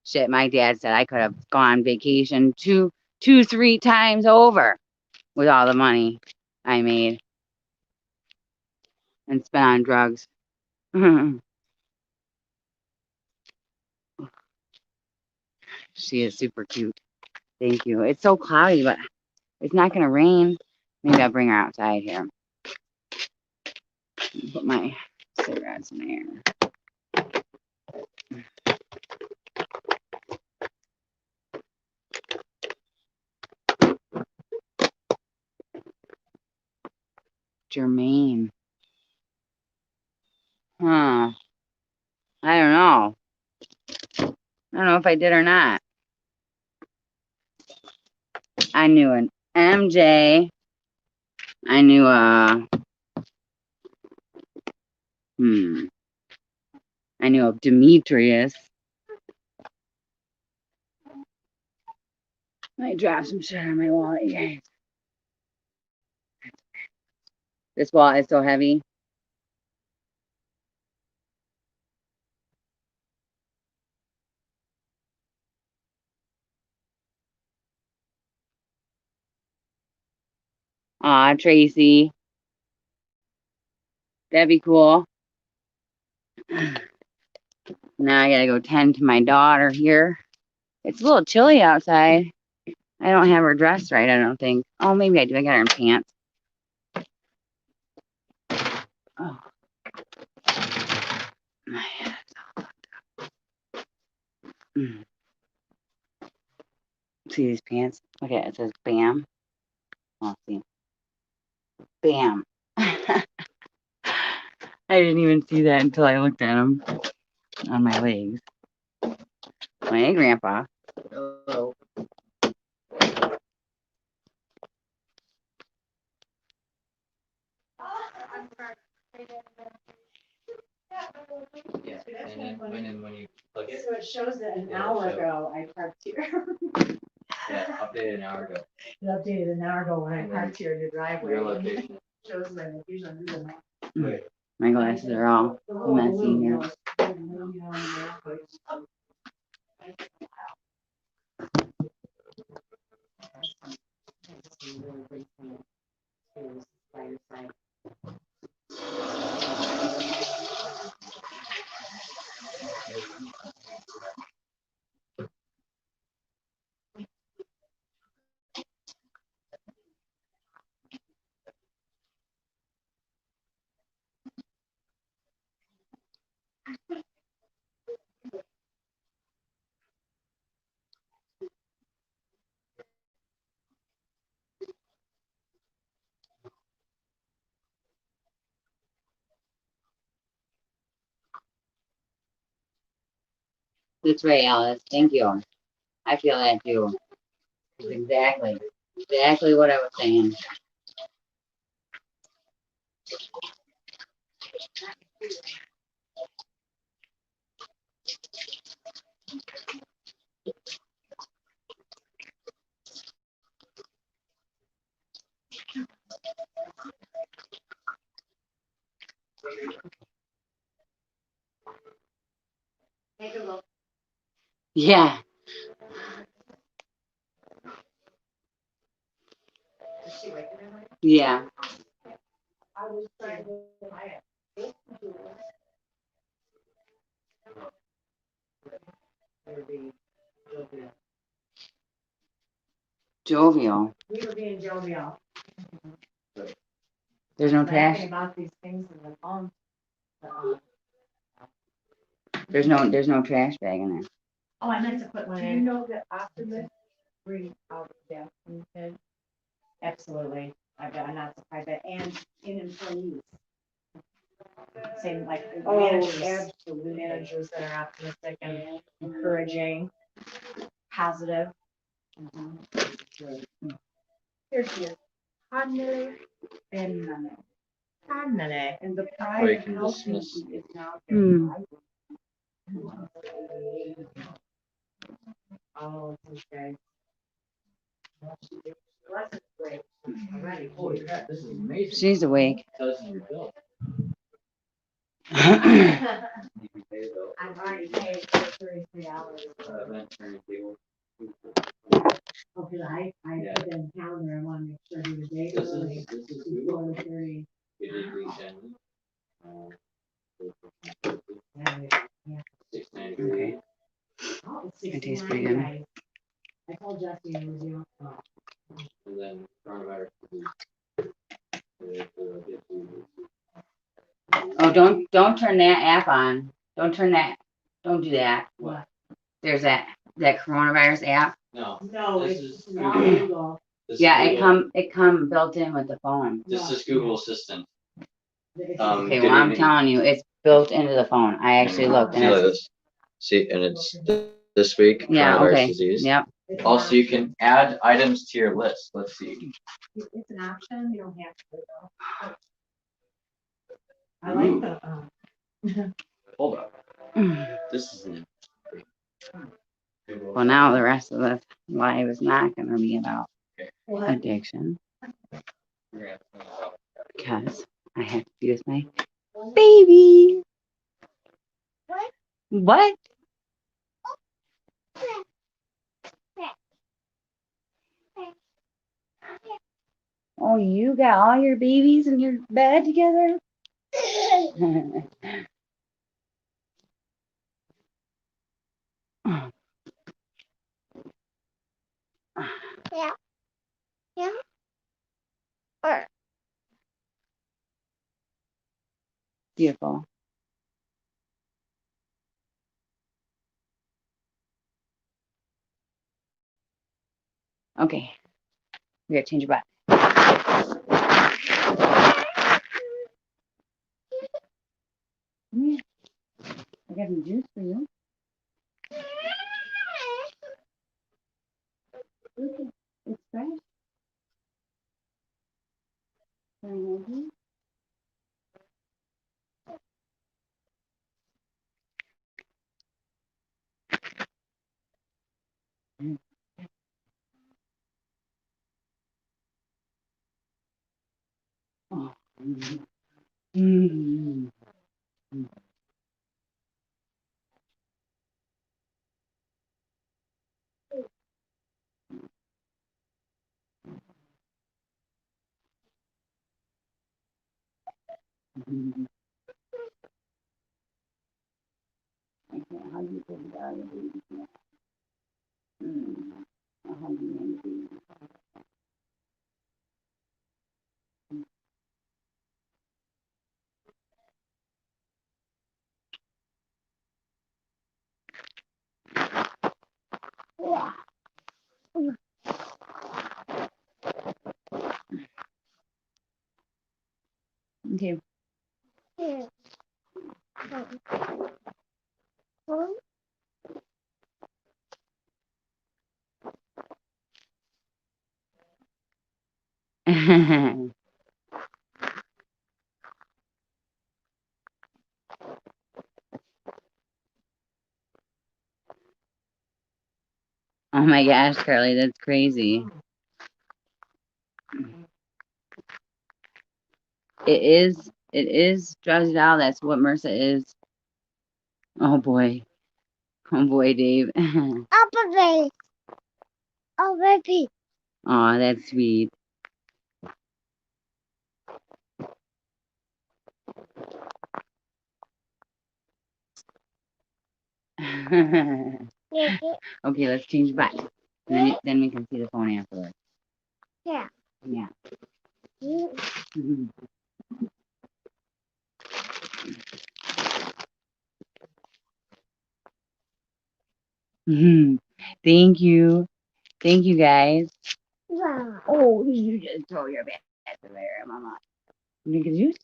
Shit, my dad said I could have gone vacation two, 3 times over with all the money I made and spent on drugs. She is super cute. Thank you. It's so cloudy, but it's not gonna rain. Maybe I'll bring her outside here. Put my cigarettes in there. Jermaine. Huh. I don't know. I don't know if I did or not. I knew an MJ. I knew hmm. I knew of Demetrius. I dropped some shit on my wallet, you guys. This wallet is so heavy. Aw, Tracy. That'd be cool. Now I gotta go tend to my daughter here. It's a little chilly outside. I don't have her dressed right, I don't think. Oh, maybe I do. I got her in pants. Oh, my head. Mm. See these pants? Okay, it says BAM. Oh, see. bam. I didn't even see that until I looked at him on my legs. Hey, Grandpa. Hello. Yeah, and then when you plug it, So it shows that an hour ago I parked here. yeah, updated an hour ago. It updated an hour ago when I And then parked here in your driveway. Your location. Shows my location on Google Maps. Wait, My glasses are all The little messy balloon, here. That's right, Alice. Thank you. I feel that too. It's exactly what I was saying. Take a look. Yeah. Is she waking up? Yeah. I was trying to buy it. Jovial. We were being jovial. There's no Laughing trash. about these things in the phone. There's no trash bag in there. Oh, I meant to put one in. Do you know that optimists bring out death in kids? Absolutely. I'm not surprised that, and in employees. Same like managers that are optimistic and encouraging, positive. Here she is. And the pride we of can helping dismiss. is now. Oh, okay. Holy crap, this is amazing. She's awake. Tells you your bill. I've already paid for $33. Event turning table. Okay, I put in the calendar, I wanna make sure he was day This early. is Before the 30. It is weekend. Yeah. 693. Okay. Oh, it's That tastes 69, pretty good. guys. I told Jessi it was you. And then coronavirus disease. Oh, don't turn that app on. Don't do that. What? There's that coronavirus app. No. No, This it's is not Google. Google. This Yeah, is Google. it come built in with the phone. This is Google Assistant. Okay, Good well I'm evening. telling you, it's built into the phone. I actually looked and See like it's this. See, and it's this week, yeah, coronavirus okay. disease. Yep. Also, you can add items to your list. Let's see. It's an option, you don't have to though. I like the, Hold up. This is an Well, now the rest of the live is not going to be about what? addiction because I have to be with my baby. What? Oh, you got all your babies in your bed together? Yeah. Yeah. Beautiful. Okay. We gotta change your butt. got some juice for you. Okay, it's fresh. Can I hold you? Oh. Mm. Mm. I can't hug you because you are the baby. Mm. I'll hug you when the baby. Okay. Oh my gosh, Carly, that's crazy. It is drowsy doll. That's what MRSA is. Oh boy. Oh boy, Dave. Oh, baby. Oh, baby. Oh, that's sweet. Okay, let's change back. Then we can see the phone afterwards. Yeah. Yeah. Thank you. Thank you guys. Wow. Oh, you just throw your bed there, Mama. You drink a juice?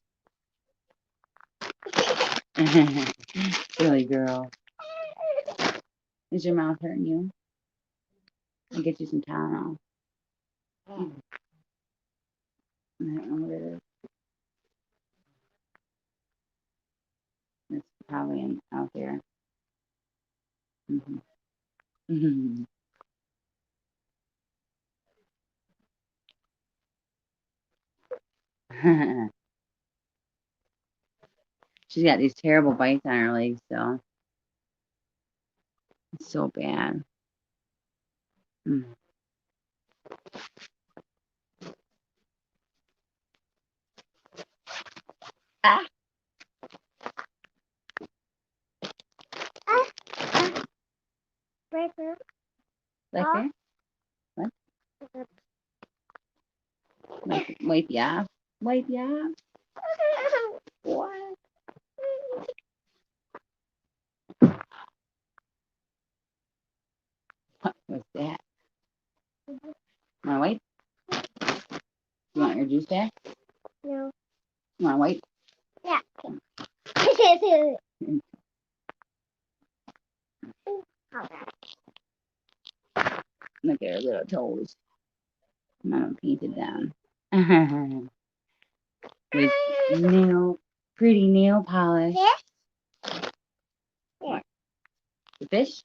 Silly girl. Is your mouth hurting you? I'll get you some Tylenol. I don't know what it is. It's probably out there. Mhm. She's got these terrible bites on her legs, so it's so bad. Mm. Ah, Right there. right there. What? Wipe you off. Wipe you off. What? What was that? Want to wipe? You want your juice back? No. You want to wipe? Yeah. Look at her little toes. Mama painted them. With pretty nail polish. Fish? What? The fish?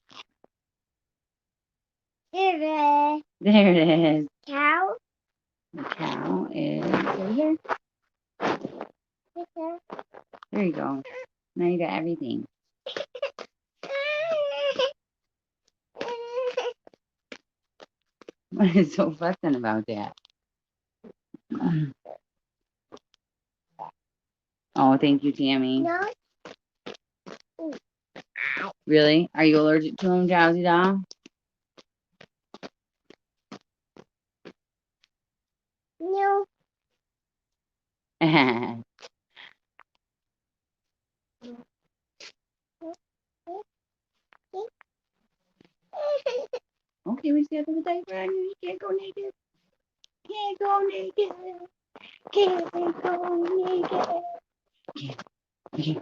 There. There it is. Cow? The cow is over here. There you go. Now you got everything. What is so fussing about that? Oh, thank you, Tammy. No. Really? Are you allergic to them, Drowsy Doll? No. Okay, we have to put the diaper on you. You can't go naked. Can't go naked. Can't go naked. Okay.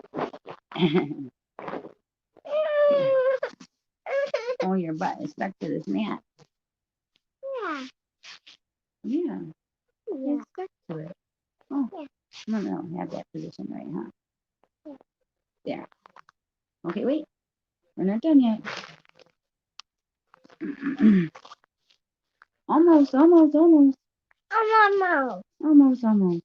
your butt is stuck to this mat. Yeah. Yeah, Yeah. it's stuck to it. Oh, Yeah. no, have that position right, huh? Yeah. There. Okay, wait. We're not done yet. Almost. Mama. Almost. Mama.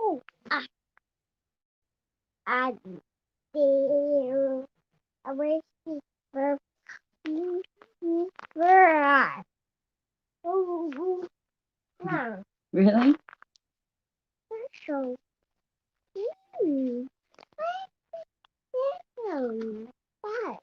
Oh, I do. I wish you were right. Oh, no. Really? So, hmm. What?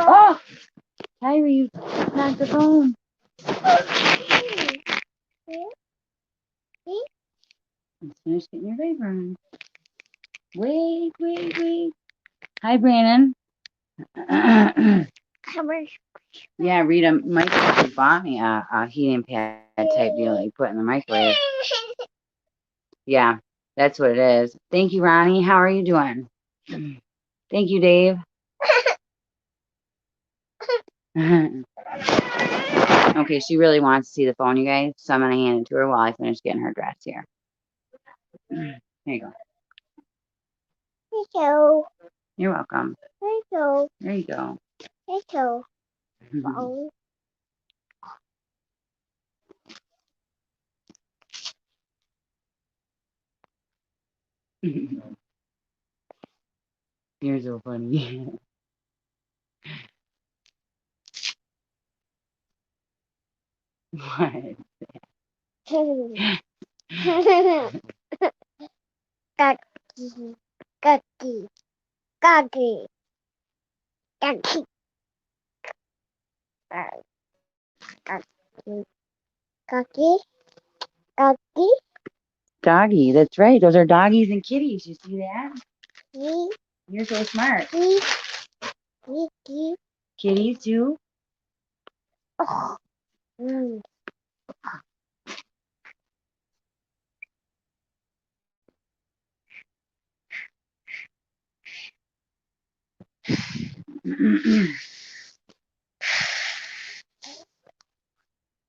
Oh, Kyrie, you knocked the phone. Let's finish getting your diaper on. Wait. Hi, Brandon. Yeah, Rita, Mike just bought me a heating pad type deal that you put in the microwave. Yeah, that's what it is. Thank you, Ronnie. How are you doing? Thank you, Dave. Okay, she really wants to see the phone, you guys. So I'm going to hand it to her while I finish getting her dressed here. Here you go. Hello. You're welcome. Hello. There you go. Hello. Phone. You're so funny. What? Kaki. Kaki. Kaki. Kaki. Kaki. Kaki. Kaki. Doggy, that's right. Those are doggies and kitties. You see that? Kiki. You're so smart. Kiki. Kitties, too? Oh.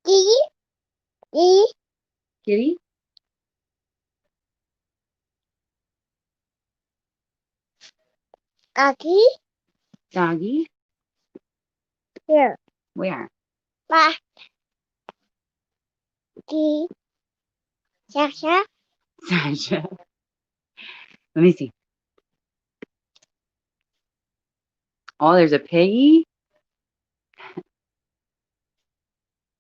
Kiki. Kiki. Kitty? Kaki. Doggy? Here. Where? Ba. Kiki. Sasha. Sasha. Let me see. Oh, there's a piggy?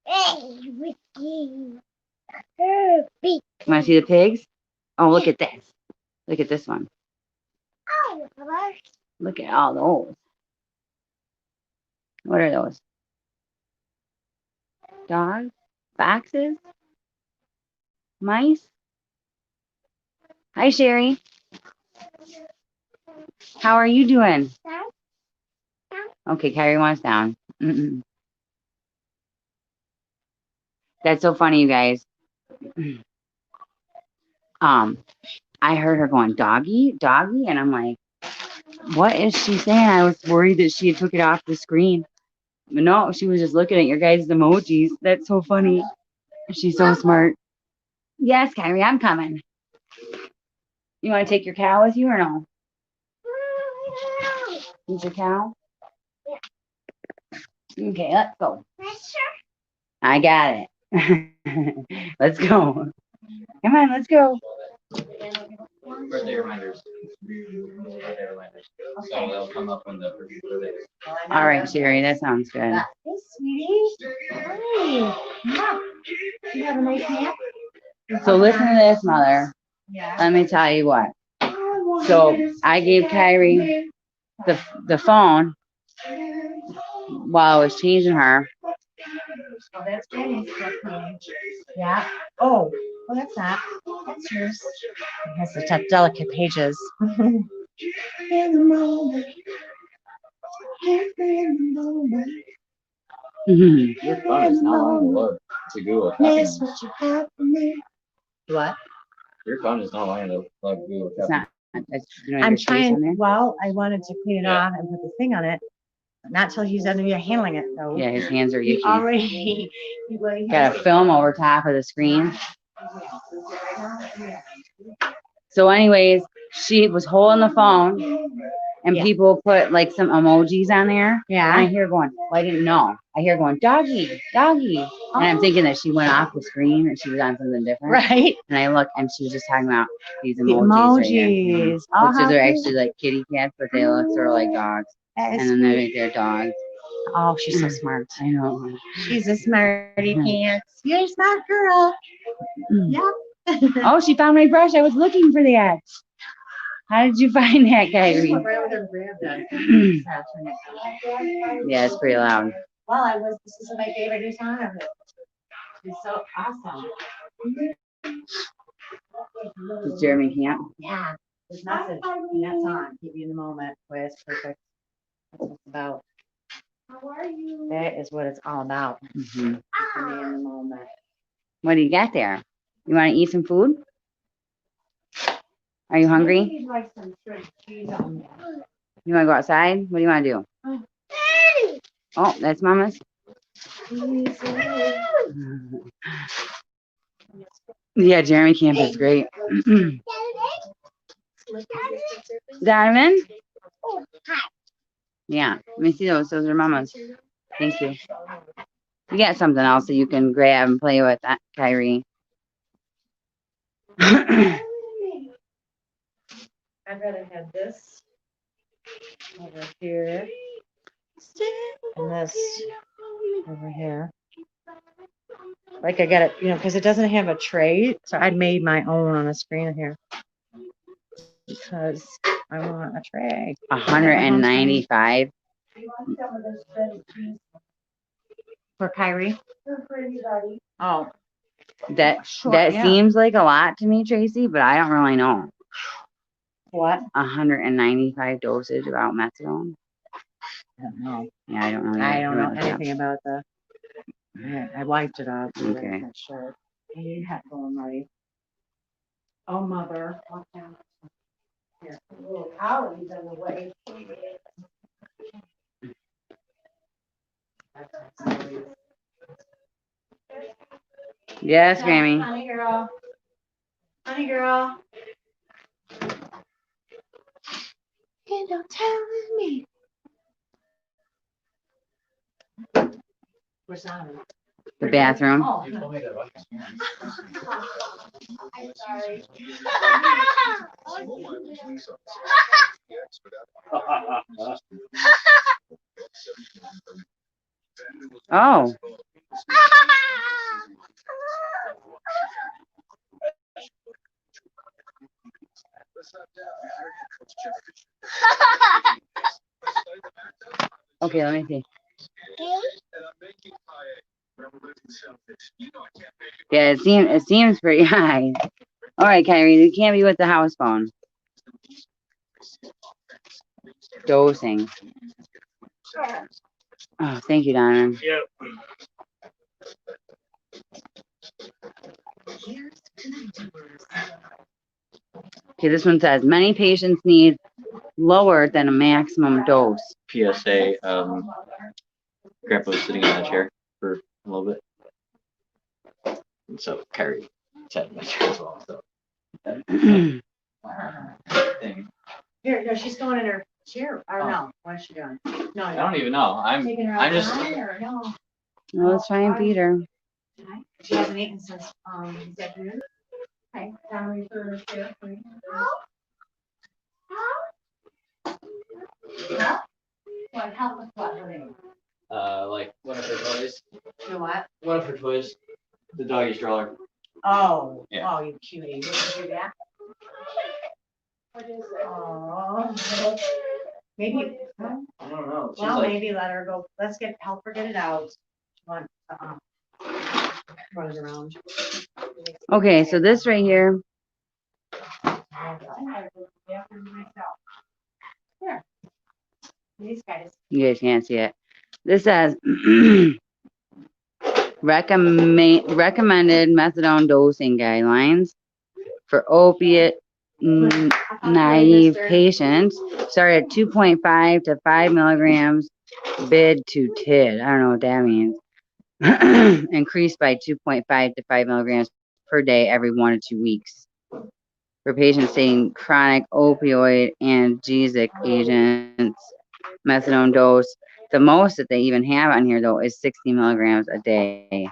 Hey, Ricky. Herbie. Want to see the pigs? Oh, look at this. Look at this one. Oh, hello. Look at all those. What are those? Dogs? Foxes? Mice? Hi, Sherry. How are you doing? Okay, Kyrie wants down. That's so funny, you guys. I heard her going, doggy, doggy, and I'm like, what is she saying? I was worried that she had took it off the screen. But no, she was just looking at your guys' emojis. That's so funny. She's so smart. Yes, Kyrie, I'm coming. You want to take your cow with you or no? Need your cow? Okay, let's go. I got it. Let's go. Come on, let's go. Birthday reminders. Birthday reminders. So they'll come up when the birthday. All right, Sherry, that sounds good. Hey, sweetie. Hi. You have a nice nap? So listen to this, Mother. Yeah. Let me tell you what. So I gave Kyrie the phone while I was changing her. Oh, that's Jenny's birthday. Yeah. Oh, well, that's not. That's yours. It has such delicate pages. Mhm. Your phone is not wanting to load to Google Shopping. What? Your phone is not wanting to load Google It's Shopping. not. You don't have I'm your space on trying. there? Well, I wanted to clean it Yeah. off and put the thing on it. Not till he's done handling it, though. Yeah, his hands are He itchy. already. Got a film over top of the screen. So anyways, she was holding the phone and Yeah. people put like some emojis on there. Yeah. And I hear going, well, I didn't know. I hear going, doggy, doggy. And I'm thinking that she went off the screen and she was on something different. Right. And I look and she was just talking about these The emojis. Right here. emojis. Oh, Which how are cute. actually like kitty cats, but they look sort of like dogs. That is And then they're dogs. Oh, she's so smart. I know. She's a smarty pants. You're a smart girl. Yeah. Oh, she found my brush. I was looking for that. How did you find that, Kyrie? Yeah, it's pretty loud. Well, this is my favorite new song. It's so awesome. Is Jeremy Camp? Yeah. There's message in that song. Keep you in the moment. Boy, it's perfect. That's what it's about. How are you? That is what it's all about. Mm-hmm. Keeping me in the moment. What do you got there? You want to eat some food? Are you hungry? Maybe like some shrimp cheese on there. You want to go outside? What do you want to do? Oh, that's Mama's. Yeah, Jeremy Camp is great. Donovan? Yeah, let me see those. Those are Mama's. Thank you. You got something else that you can grab and play with, Kyrie. I'd rather have this over here and this over here. Like I got it, because it doesn't have a tray, so I made my own on the screen here because I want a tray. 195. For Kyrie? Oh, That sure, that yeah. seems like a lot to me, Tracy, but I don't really know. What? 195 dosage of methadone. I don't know. Yeah, I don't know. I don't know Look it up. anything about the. I wiped it out. So Okay. I'm not sure. You have going right. Oh, mother. Here. Little Collie's on the way. Yes, Grammy. Honey girl. Honey girl. You don't tell me. Where's Simon? The bathroom. Oh, You told me that last time. I'm sorry. Oh, okay. Let me see. Yeah, it seems pretty high. All right, Kyrie, you can't be with the house phone. Dosing. Oh, thank you, Donna. Yep. Okay, this one says many patients need lower than a maximum dose. PSA. Grandpa was sitting in that chair for a little bit, and so Kyrie sat in that chair as well. So. Thing. Here, she's going in her chair. Or Oh. no, what is she doing? No, I don't even know. taking her I'm just. outside or no? Well, let's try and feed her. She hasn't eaten since this afternoon. Okay, down in her chair. What? Help with what? Like one of her toys. You know what? One of her toys. The doggy stroller. Oh, Yeah. oh, you cutie. What did you do that? What is it? Oh, maybe. I don't know. She's Well, like, maybe let her go. Let's help her get it out. She wants runs around. Okay, so this right here I go to the bathroom myself. Here. These guys. You guys can't see it. This says recommended methadone dosing guidelines for opiate naive patients. Start at 2.5 to 5 milligrams bid to TID. I don't know what that means. Increased by 2.5 to 5 milligrams per day every 1 to 2 weeks. For patients taking chronic opioid analgesic agents, methadone dose. The most that they even have on here, though, is 60 milligrams a day.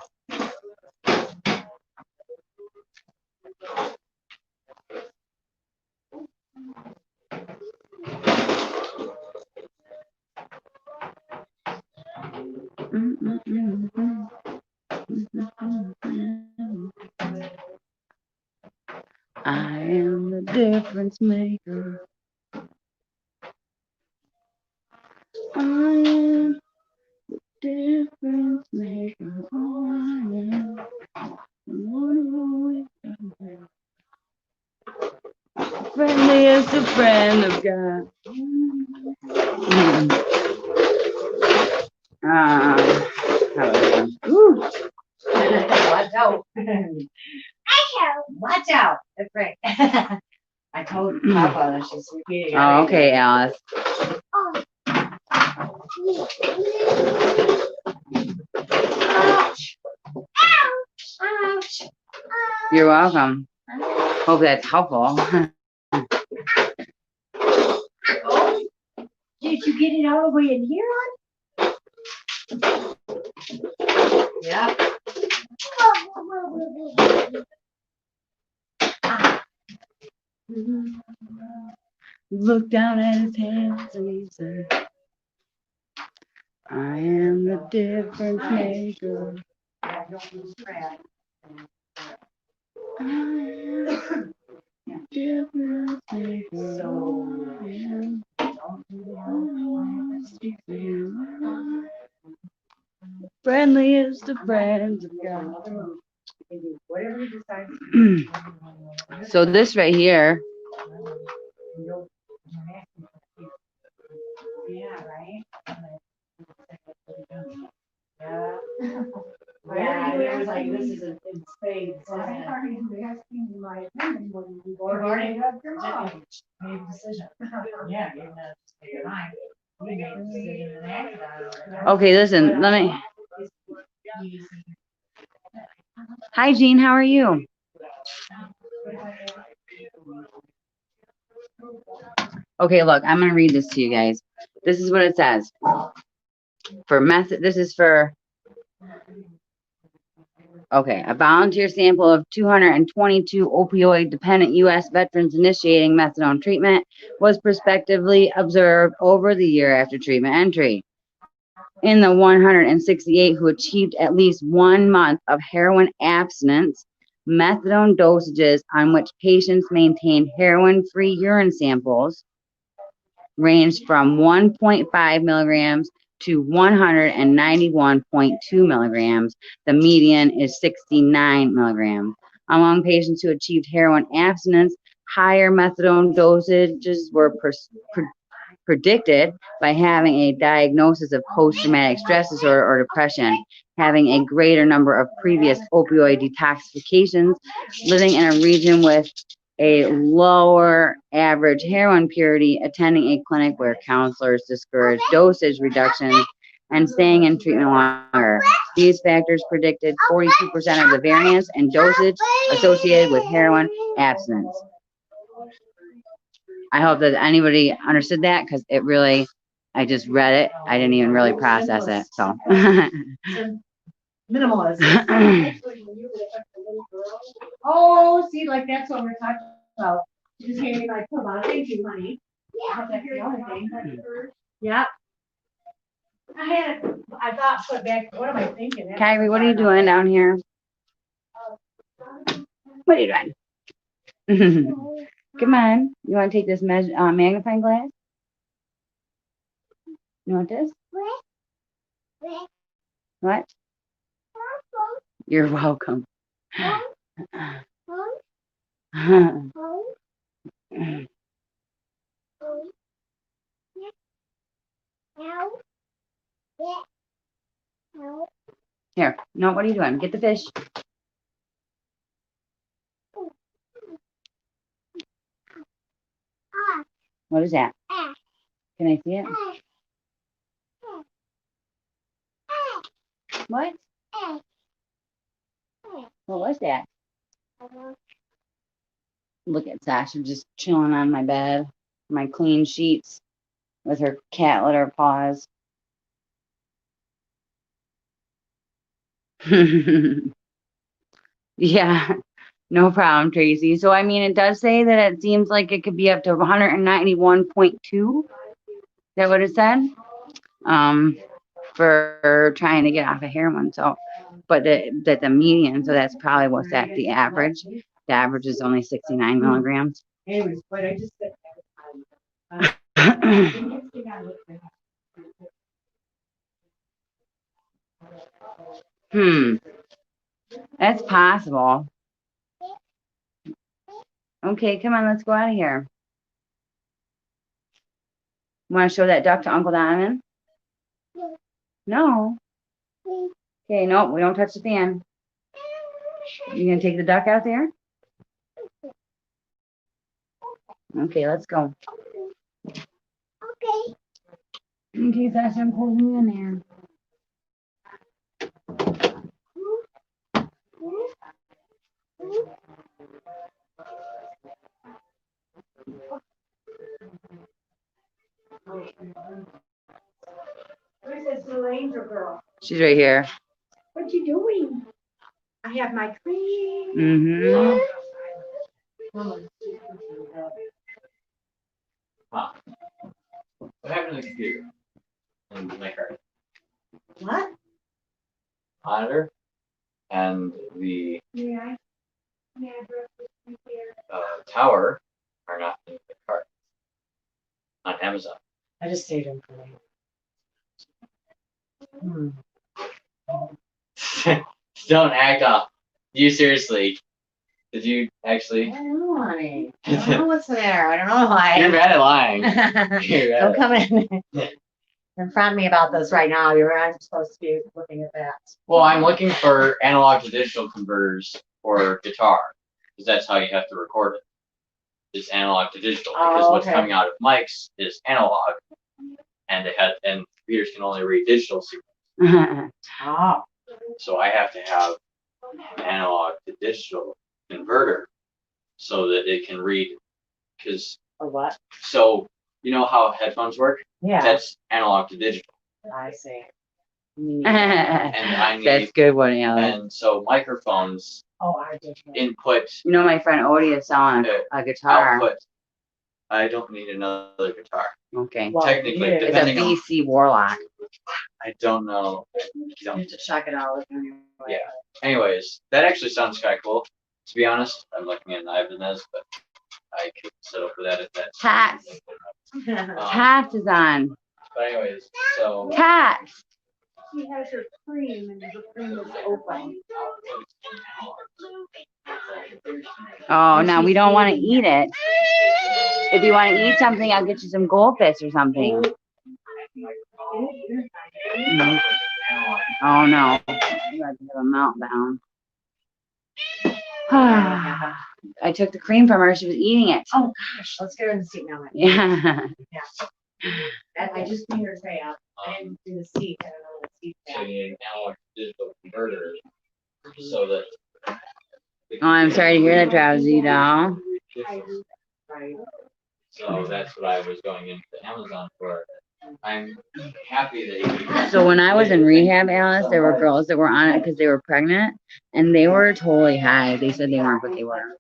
I am the difference maker. I am the difference maker. Oh, I am the one who friendliest a friend of God. How about this one? Ooh. Watch out. Watch out. That's right. I told Papa that she's repeating. Oh, okay, Alice. Ouch. Ouch. You're welcome. Hope that's helpful. Oh, did you get it all the way in here? Yeah. Look down at his hands and he said, I am the difference maker. I am the difference maker. So, I am friendliest of friends of God. whatever you decide. So this right here, Yeah, right? Yeah. Yeah, it was like, this is in spades, isn't it? You've already made a decision. Yeah, you're not just take your mind. We made a decision and acted on it. okay, listen, let me. Hi, Jean, how are you? Okay, look, I'm going to read this to you guys. This is what it says. This is for, okay, a volunteer sample of 222 opioid-dependent U.S. veterans initiating methadone treatment was prospectively observed over the year after treatment entry. In the 168 who achieved at least 1 month of heroin abstinence, methadone dosages on which patients maintained heroin-free urine samples ranged from 1.5 milligrams to 191.2 milligrams. The median is 69 milligrams. Among patients who achieved heroin abstinence, higher methadone dosages were predicted by having a diagnosis of post-traumatic stress disorder or depression, having a greater number of previous opioid detoxifications, living in a region with a lower average heroin purity, attending a clinic where counselors discourage dosage reductions, and staying in treatment longer. These factors predicted 42% of the variance in dosage associated with heroin abstinence. I hope that anybody understood that, because it really, I just read it. I didn't even really process it. So, Minimalist. Oh, see, like that's what we're talking about. You just gave me my put on. Thank you, honey. That's the only thing. Yeah. I thought put back, what am I thinking? Kyrie, what are you doing down here? What are you doing? Come on. You want to take this magnifying glass? You want this? What? You're welcome. No, what are you doing? Get the fish. What is that? Can I see it? What? What was that? Look at Sasha just chilling on my bed, my clean sheets with her cat litter paws. Yeah, no problem, Tracy. So, I mean, it does say that it seems like it could be up to 191.2. Is that what it said? For trying to get off of heroin. So, but the median, so that's probably what's that, the average. The average is only 69 milligrams. Anyways, but I just said. That's possible. Okay, come on, let's go out of here. Want to show that duck to Uncle Donovan? No. Okay, no, we don't touch the fan. You gonna take the duck out there? Okay, let's go. Okay, Sasha, I'm pulling you in there. Where's this little angel girl? She's right here. What you doing? I have my cream. Mm-hmm. Huh. What happened to the computer? And my card. What? Monitor and the tower are not in the cart on Amazon. I just saved him for later. Don't act off. You seriously? Did you I actually? don't know, honey. I don't know what's there. I don't know why. You're bad at lying. You're bad Don't at come in. Confront me about this right now. You're not supposed to be looking at that. Well, I'm looking for analog to digital converters for guitar, because that's how you have to record it. It's analog to digital, because Oh, what's okay. coming out of mics is analog, and computers can only read digital signals. Oh. So I have to have an analog to digital converter so that it can read. Because Or what? so you know how headphones work? Yeah. That's analog to digital, I see. and I need. That's good one, Alex. And so microphones Oh, I did. input You know, my friend Odie is selling a guitar. output. I don't need another guitar. Okay. Well, Technically, yeah, It's a depending on. VC Warlock. I don't know. You have to check it out. Anyway. Yeah. Anyways, that actually sounds kind of cool. To be honest, I'm looking at Ibanez, but I could settle for that if that's. Tax. Tax is on. But anyways, so. Tax. She has her cream and the cream is open. Oh, now we don't want to eat it. If you want to eat something, I'll get you some goldfish or something. Mhm. Oh no. You have to have a meltdown. I took the cream from her. She was eating it. Oh gosh, let's get her in the seat now. Yeah. I just cleaned her tray up. I didn't do the seat. I don't know what seat. So you need an analog to digital converter so that. Oh, I'm sorry to hear that, drowsy doll. Right. So that's what I was going into Amazon for. I'm happy that you. So when I was in rehab, Alice, there were girls that were on it because they were pregnant, and they were totally high. They said they weren't, but they were.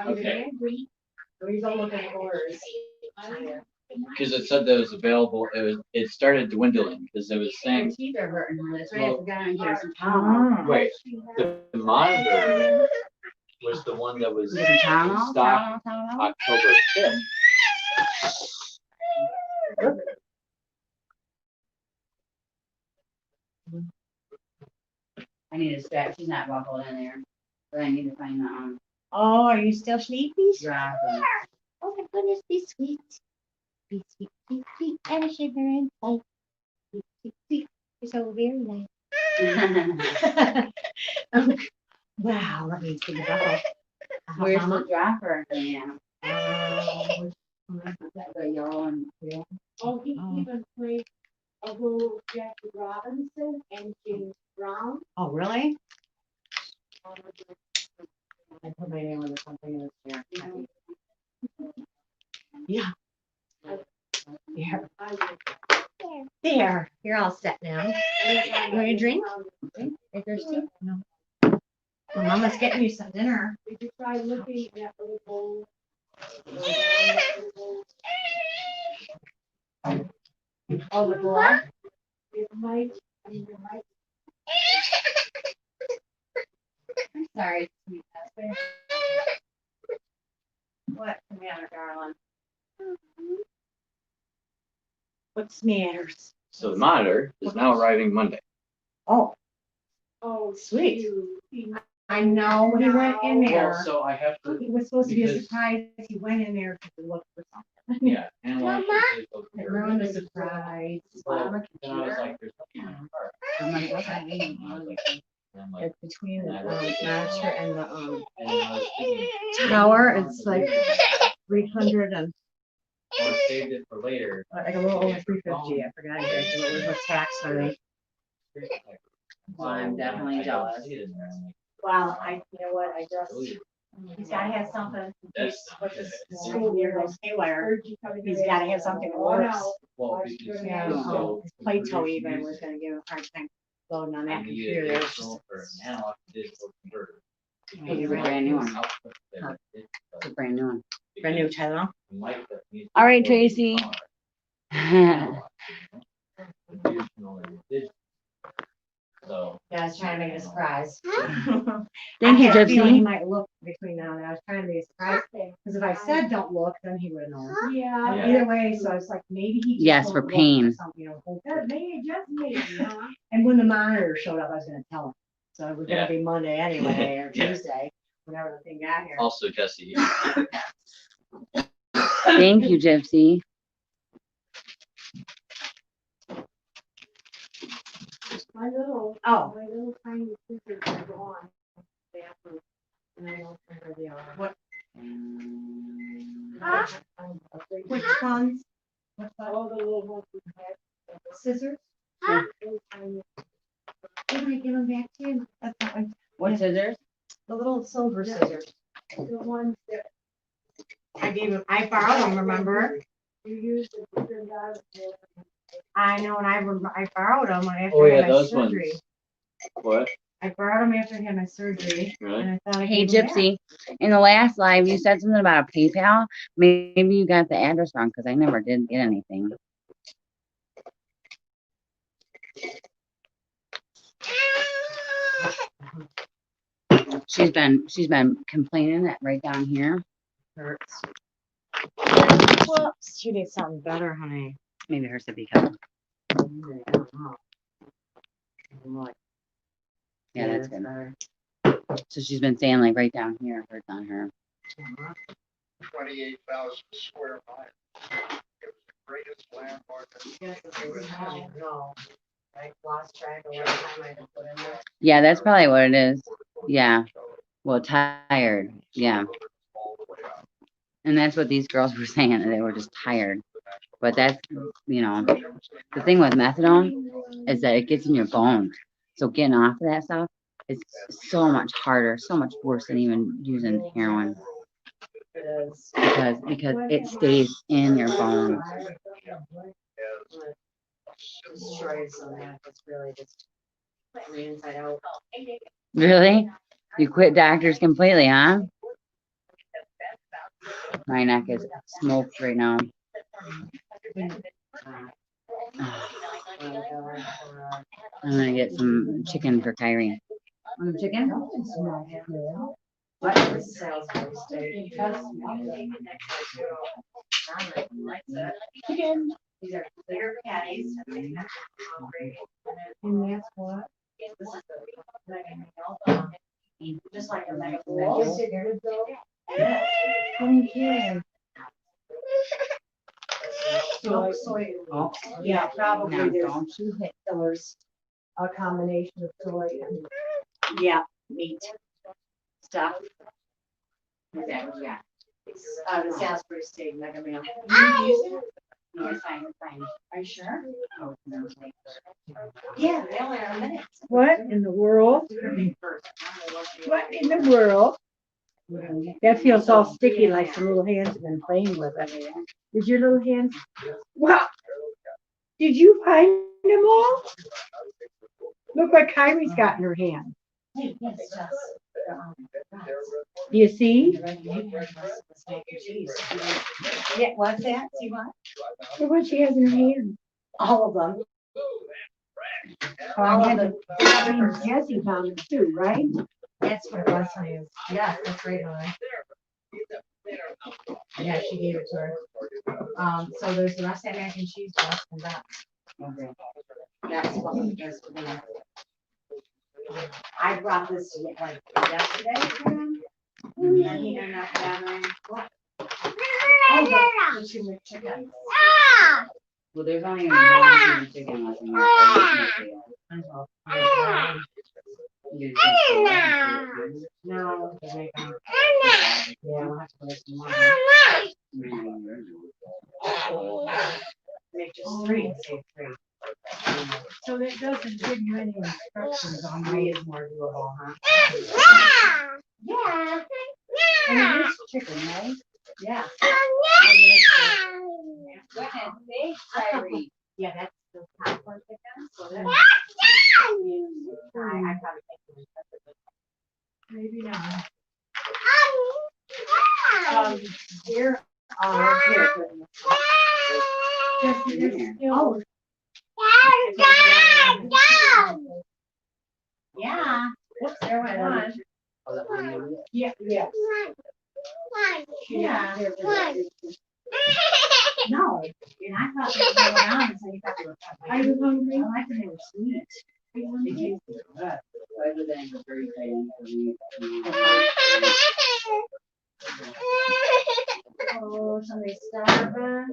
Okay. We go look at orders. Because it said that it was available. It started dwindling because it was saying. Teeth are hurting. That's why I Well, forgot to get some Tylenol. Wait, the monitor was the one that was Get some in Tylenol. stock Tylenol. October 5th. I need a strap. She's not buckled in there, but I need to find the Oh, are you still sleepy? Dropping. Oh my goodness, be sweet. Be sweet, sweet, sweet, and a sugar and spice. Sweet, sweet, sweet. You're so very nice. Wow, let me think about it. Where's the Mama? dropper thing at? The yellow and blue. Oh, he even played a little Jackie Robinson and James Brown. Oh, really? I put my name under something in this chair. Yeah. There. There. You're all set now. You want a drink? Are you thirsty? No. Well, Mama's getting you some dinner. Did you try looking at little bowl? Oh, the boy? It might, I mean, it might. I'm sorry, sweet. What's the matter, darling? What's the matter? So the monitor is now arriving Monday. Oh, Oh, Sweet. cute. I know, when he went in there, Well, so I have to, it was supposed to be a because- surprise, he went in there to look for something. yeah. analyze it, go It through ruined the everything. surprise. Well, then I was like, there's nothing in the car. I'm like, And I okay. was like, and I'm like, It's between the monitor and the and then I was thinking, tower, it's like 300 and I saved it for later. like a little over 350. I forgot exactly what was the tax on it. Well, I'm definitely jealous. Well, you know what, I just, he's gotta have something, That's with this school year goes haywire, he's gotta have something that works. Well, because Yeah, so his Plato even was gonna give him a hard time loading on that I needed computer. a It was digital just- for an analog to digital converter. Hey, it's a brand new one. Huh. It's a brand new one. Brand new Tylenol. All right, Tracy. So. Yeah, I was trying to make it a surprise. Thank you, I had a feeling he Gypsy. might look between now and then. I was trying to be a surprise, because if I said don't look, then he would have known. Yeah. And either way, so I was like, maybe he just Yes, won't for look pain. something, you know, Yeah, hopefully. maybe, just maybe, huh? And when the monitor showed up, I was gonna tell him. So it was gonna Yeah. be Monday anyway, or Yeah. Tuesday, whenever the thing got here. Also, Jessi, Thank you, Gypsy. My little, Oh. my little tiny scissors are gone. Bathroom. And I don't know where they are. What? Huh? Which ones? What All the little ones we had. scissors? Those tiny- Didn't I give them back to you? That's not one. What scissors? The little silver scissors. The ones that I gave them, I borrowed them, remember? you used to put them down. I know, and I borrowed them after Oh, I yeah, had my those ones. surgery. what? I borrowed them after I had my surgery, Really? and I thought I Hey, gave 'em back. Gypsy. In the last live, you said something about a PayPal. Maybe you got the address wrong because I never did get anything. She's been complaining that right down here hurts. Whoops, you need something better, honey. Maybe her sippy cup. I don't know. Like, Yeah, that's it's good. better. So she's been saying like right down here hurts on her. 28,000 square miles. It was the greatest landmark. Yes, it's hard. No, I lost track of what time I had put in there. Yeah, that's probably what it is. Yeah. Well, tired. Yeah. And that's what these girls were saying, that they were just tired. But that's, you know, the thing with methadone is that it gets in your bones. So getting off of that stuff is so much harder, so much worse than even using heroin It is. because it stays in your bones. Destroys on that. It's really just from the inside out. Really? You quit doctors completely, huh? My neck is smoked right now. I'm gonna get some chicken for Kyrie. Want some chicken? What? Salisbury steak. Chicken. These are clear patties. And that's what? This is the just like a mega bowl. hand. Soy. Oh, Yeah, probably now there's don't you hit. there's a combination of soy and, yeah, meat stuff. Is that what you got? The Salisbury steak mega meal. No, it's fine, it's fine. Are you sure? Oh, no. Yeah, they only are minutes. What in the world? What in the world? That feels all sticky like the little hands have been playing with it. Did your little hands? Wow. Did you find them all? Look what Kyrie's got in her hand. Yes, yes. Do you see? Yeah, what's that? See what? Look what she has in her hand. All of them. I had to, Jessie found them too, right? That's what it was, honey. Yeah, that's right, honey. Yeah, she gave it to her. So there's the rest of that mac and cheese left and that. Okay. That's what we just for dinner. I brought this like yesterday for him. And he didn't have to have what? Oh, the chicken chicken. Well, there's only one chicken left in there. No, they're making. Yeah, we'll have to put it some more. Make just three and save three. So that doesn't give you any instructions on Three is more doable, huh? Yeah. And it is chicken, right? Yeah. Yeah, that's the popcorn chicken, so that's. I probably think. Maybe not. Here, here. Jessie, there's still. Yeah. Whoops, there went one. Yeah, yeah. Yeah. No, you're not talking about going on, so you thought they were. Are you hungry? I like when they were sweet. Are you It hungry? tastes good. Other than the very thing for me. Oh, somebody's starving.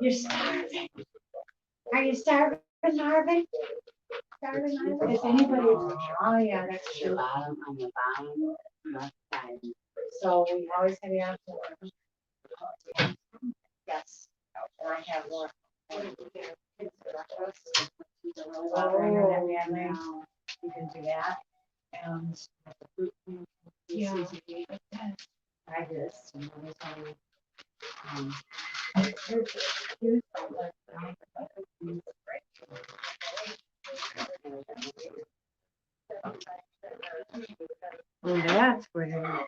You're starving. Are you starving, Marvin? Starving, Marvin? If anybody, Oh, yeah, that's The true. bottom, on the bottom left side. So we always have the option. Yes. Or I have more. Oh, you can do that. And. yeah. Try this. And always have, Well, that's where they're.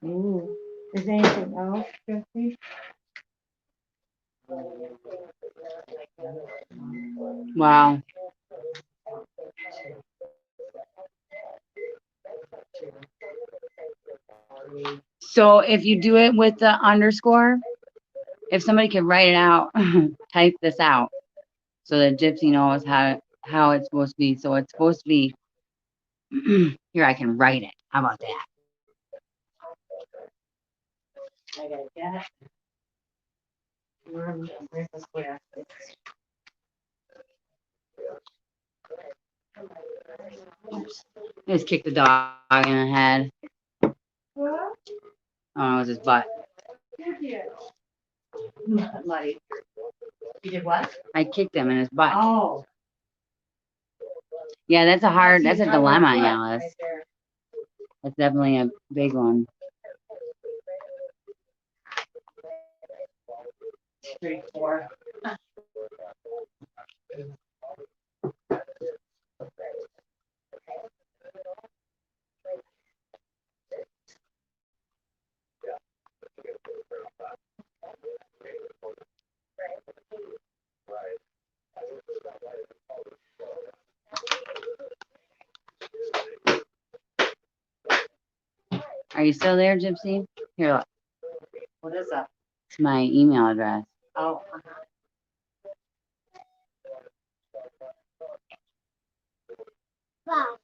Ooh, is there anything else, Jessie? Wow. So if you do it with the underscore, if somebody could write it out, type this out so that Gypsy knows how it's supposed to be. So it's supposed to be here. I can write it. How about that? I gotta get it. Where's the square? Just kick the dog in the head. What? Oh, it was his butt. Muddy. You did what? I kicked him in his butt. Oh. Yeah, that's a dilemma, Right Alice. there. That's definitely a big one. 3, 4. Are you still there, Gypsy? Here, look. What is that? It's my email address. Oh. Wow.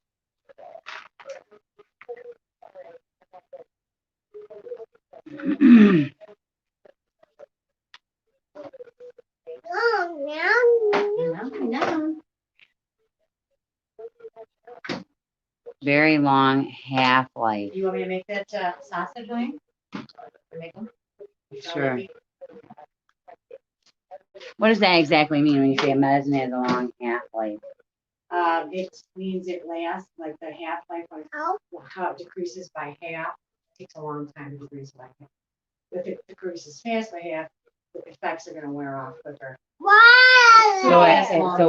Very long half-life. You want me to make that sausage wing? Make them? Sure. What does that exactly mean when you say a medicine has a long half-life? It means it lasts like the half-life, like how it decreases by half. Takes a long time to decrease by half. If it decreases fast by half, the effects are gonna wear off quicker. So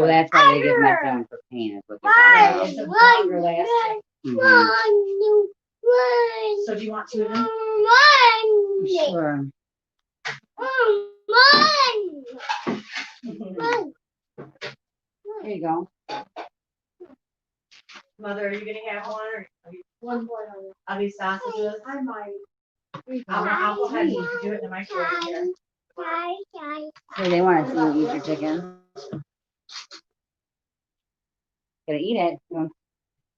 that's why they give methadone for pain. Is what they're talking It's a longer lasting. about. So do you want two of them? Sure. There you go. Mother, are you gonna have one or One more. of these sausages? I might. I'll go ahead and do it in the microwave here. So they want to see you eat your chicken. Gotta eat it.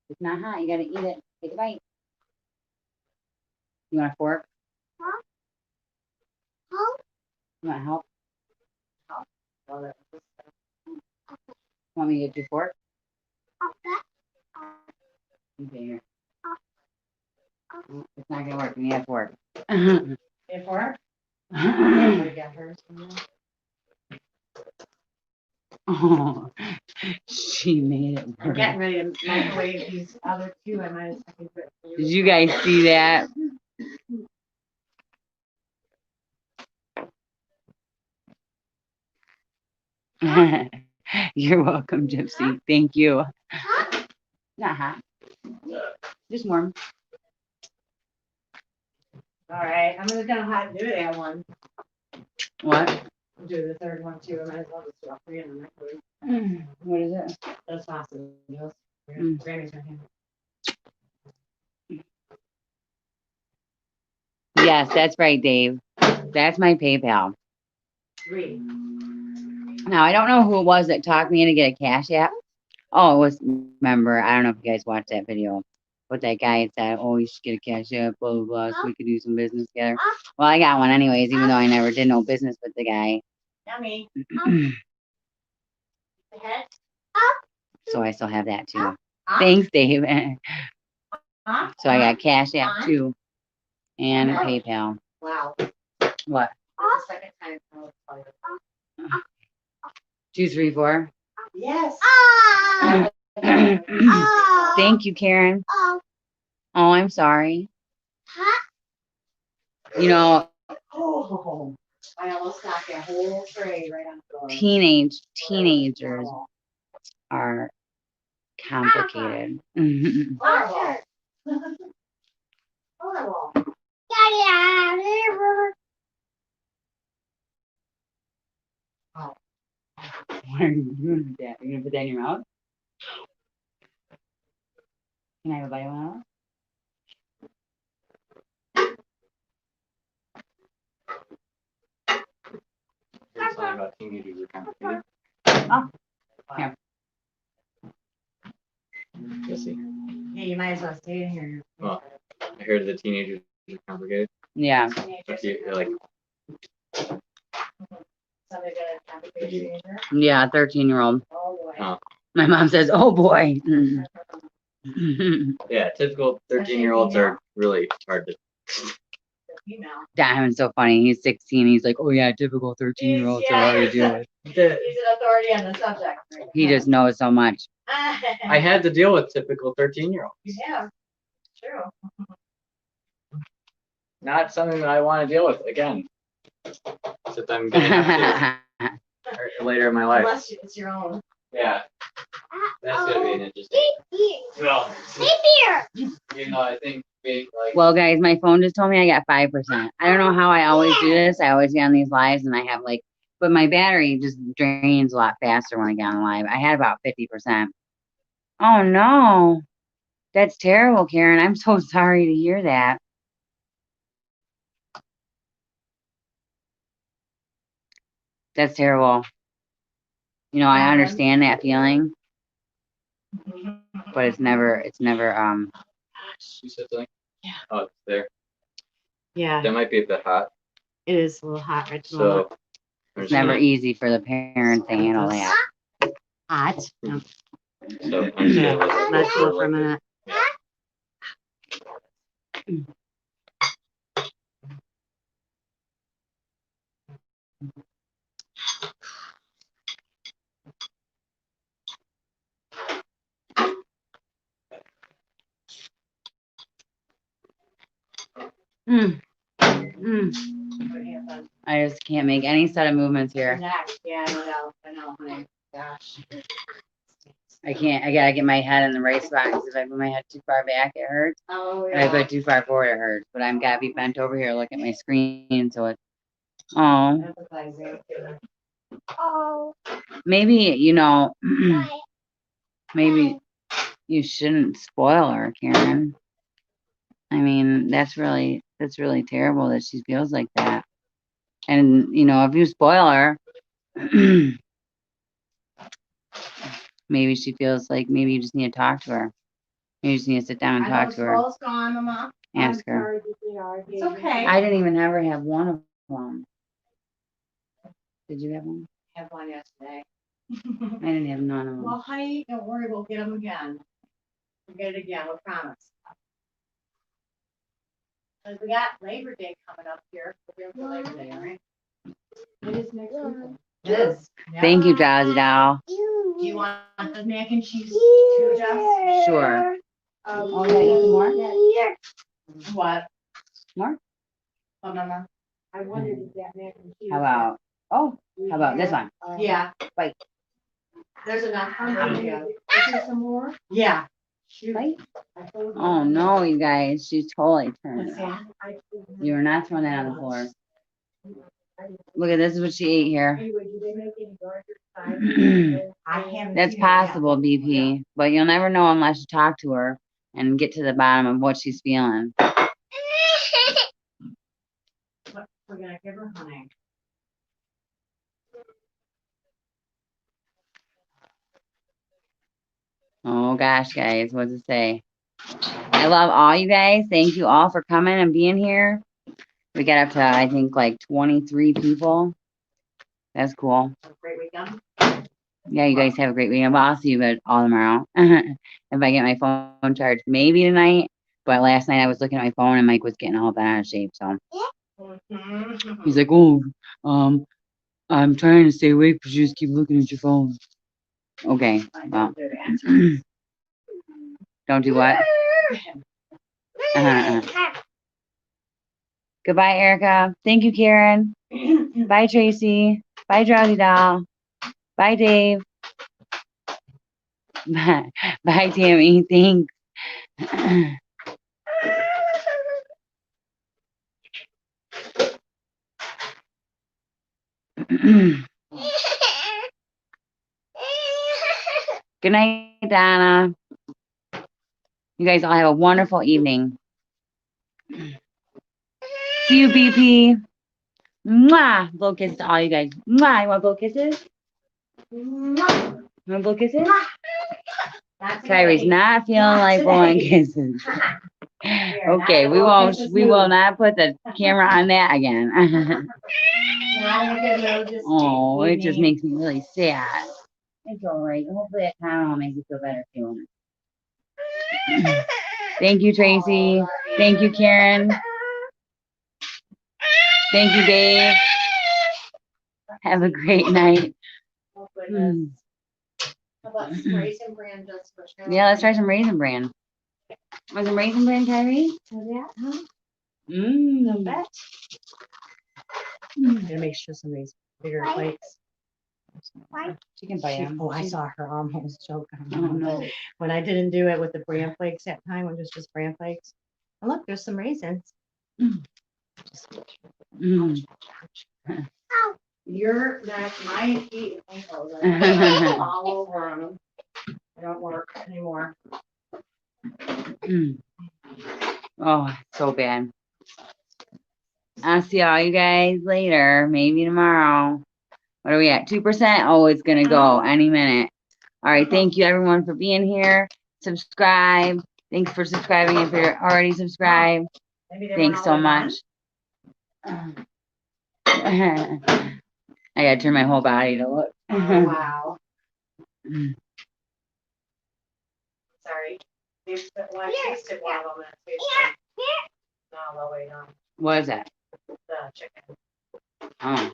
It's not hot. You gotta eat it. Take a bite. You want a fork? You want help? Want me to get you a fork? Okay, here. It's not gonna work. You need a fork. And for? Everybody got hers. Oh, she made it I'm work. getting ready to microwave these other two. I might as well put it. Did you guys see that? You're welcome, Gypsy. Thank you. Not hot. Just warm. All right, I'm gonna do that one. What? I'll do the third one too. I might as well just do all three in the microwave. What is it? Those sausages. Grammy's right here. Yes, that's right, Dave. That's my PayPal. Three. Now, I don't know who it was that talked me into get a Cash App. Oh, it was, remember, I don't know if you guys watched that video. But that guy said, oh, you should get a Cash App, blah, blah, blah, so we could do some business together. Well, I got one anyways, even though I never did no business with the guy. Yummy. The head. So I still have that too. Thanks, Dave. So I got Cash App too. And a PayPal. Wow. What? That's the second time I'll tell you. 2, 3, 4. Yes. Thank you, Karen. Oh, I'm sorry. You know, Oh, I almost knocked that whole tray right on the floor. teenagers are complicated. Horrible. Horrible. What are you doing with that? Are you gonna put that in your mouth? Can I have a bite of one? Here's something about teenagers are complicated. Oh, here. Jessi. Hey, you might as well stay in here. Well, I heard the teenagers are complicated. Yeah. But you're like, Somebody got a complication in here? Yeah, 13-year-old. Oh, boy. Oh. My mom says, oh boy. yeah, typical 13-year-olds are really hard to. Female. Diamond's so funny. He's 16. He's like, oh yeah, typical 13-year-olds are hard to deal with. He's an authority on the subject. He just knows so much. I had to deal with typical 13-year-olds. Yeah, true. Not something that I want to deal with again. Except I'm getting up to later in my life. Unless it's your own. Yeah, that's gonna be an interesting. Well, you know, I think being like. Well, guys, my phone just told me I got 5%. I don't know how I always do this. I always get on these lives and I have like, but my battery just drains a lot faster when I get on live. I had about 50%. Oh no, that's terrible, Karen. I'm so sorry to hear that. That's terrible. You know, I understand that feeling, but it's never She said something. Yeah. Oh, it's there. Yeah, That might be a bit hot. it is a little hot right at the moment. So I'm it's just never gonna, easy for the parents to handle that. Hot. No. so I'm just Yeah, gonna let let it it go cool for a minute. Mm. Mm. I just can't make any set of movements here. Yeah, I know, honey. Gosh. I can't. I gotta get my head in the right spot because if I put my head too far back, it hurts. Oh, If I put it too far forward, it hurts. But I'm gotta be bent over here, look at my screen, so it's. Oh, Oh, maybe maybe you shouldn't spoil her, Karen. I mean, that's really terrible that she feels like that. And if you spoil her, maybe she feels like maybe you just need to talk to her. Maybe you just need to sit down and talk to her. Scroll's gone, Mama. Ask her. sorry that they are. It's okay. I didn't even ever have one of them. Did you have one? Had one yesterday. I didn't have none of them. Well, honey, don't worry, we'll get them again. We'll get it again, we promise. And we got Labor Day coming up here. We're here for Labor Day, all right? It is next weekend. It is. Yeah. Thank you, Drowsy Doll. Do you want the mac and cheese too, Jess? Sure. Oh, yeah, you more? What? More? Oh, Mama. I wondered if that mac and cheese. How about this one? Yeah. Bite. There's enough. Yeah. Is there some more? Yeah. Bite. I told you. Oh no, you guys, she's totally turned it off. I told you. You are not throwing that on the floor. Look at this is what she ate here. Anyway, do they make any larger sizes? I haven't. That's seen it yet. possible, BP, but you'll never know unless you talk to her and get to the bottom of what she's feeling. What we're gonna give her, honey. Oh gosh, guys, what to say? I love all you guys. Thank you all for coming and being here. We got up to, I think, like 23 people. That's cool. Have a great weekend. Yeah, you guys have a great weekend. Well, I'll see you guys all tomorrow. If I get my phone charged, maybe tonight. But last night I was looking at my phone and Mike was getting all bent out of shape. So he's like, "Oh, I'm trying to stay awake, but you just keep looking at your phone." Okay, well, don't do what? Goodbye, Erica. Thank you, Karen. Bye, Tracy. Bye, Drowsy Doll. Bye, Dave. Bye, bye, Tammy. Thanks. Good night, Donna. You guys all have a wonderful evening. See you, BP. Mwah. Blow kisses to all you guys. Mwah. You want blow kisses? You want blow kisses? Kyrie's not feeling like blowing kisses. Okay, we will not put the camera on that again. Oh, it just makes me really sad. It's all right. Hopefully that time will make you feel better too. Thank you, Tracy. Thank you, Karen. Thank you, Dave. Have a great night. Mm. How about some Raisin Bran just for sure? Yeah, let's try some Raisin Bran. Want some Raisin Bran, Kyrie? Mmm. Bet. I'm gonna make sure some of these bigger plates. She can bite them. Oh, I saw her almost choke on Oh, them. no. When I didn't do it with the bran flakes that time, when it was just bran flakes. And look, there's some raisins. Mm. You're next. My feet and ankles are all over them. They don't work anymore. Mm. Oh, so bad. I'll see all you guys later. Maybe tomorrow. What are we at? 2%? Oh, it's gonna go any minute. All right. Thank you everyone for being here. Subscribe. Thanks for subscribing if you're already subscribed. Maybe they weren't Thanks all so the way much. I gotta turn my whole body to look. done. Oh, wow. Sorry. Well, I tasted one of them and it tasted not all the way done. What is that? The chicken. Oh,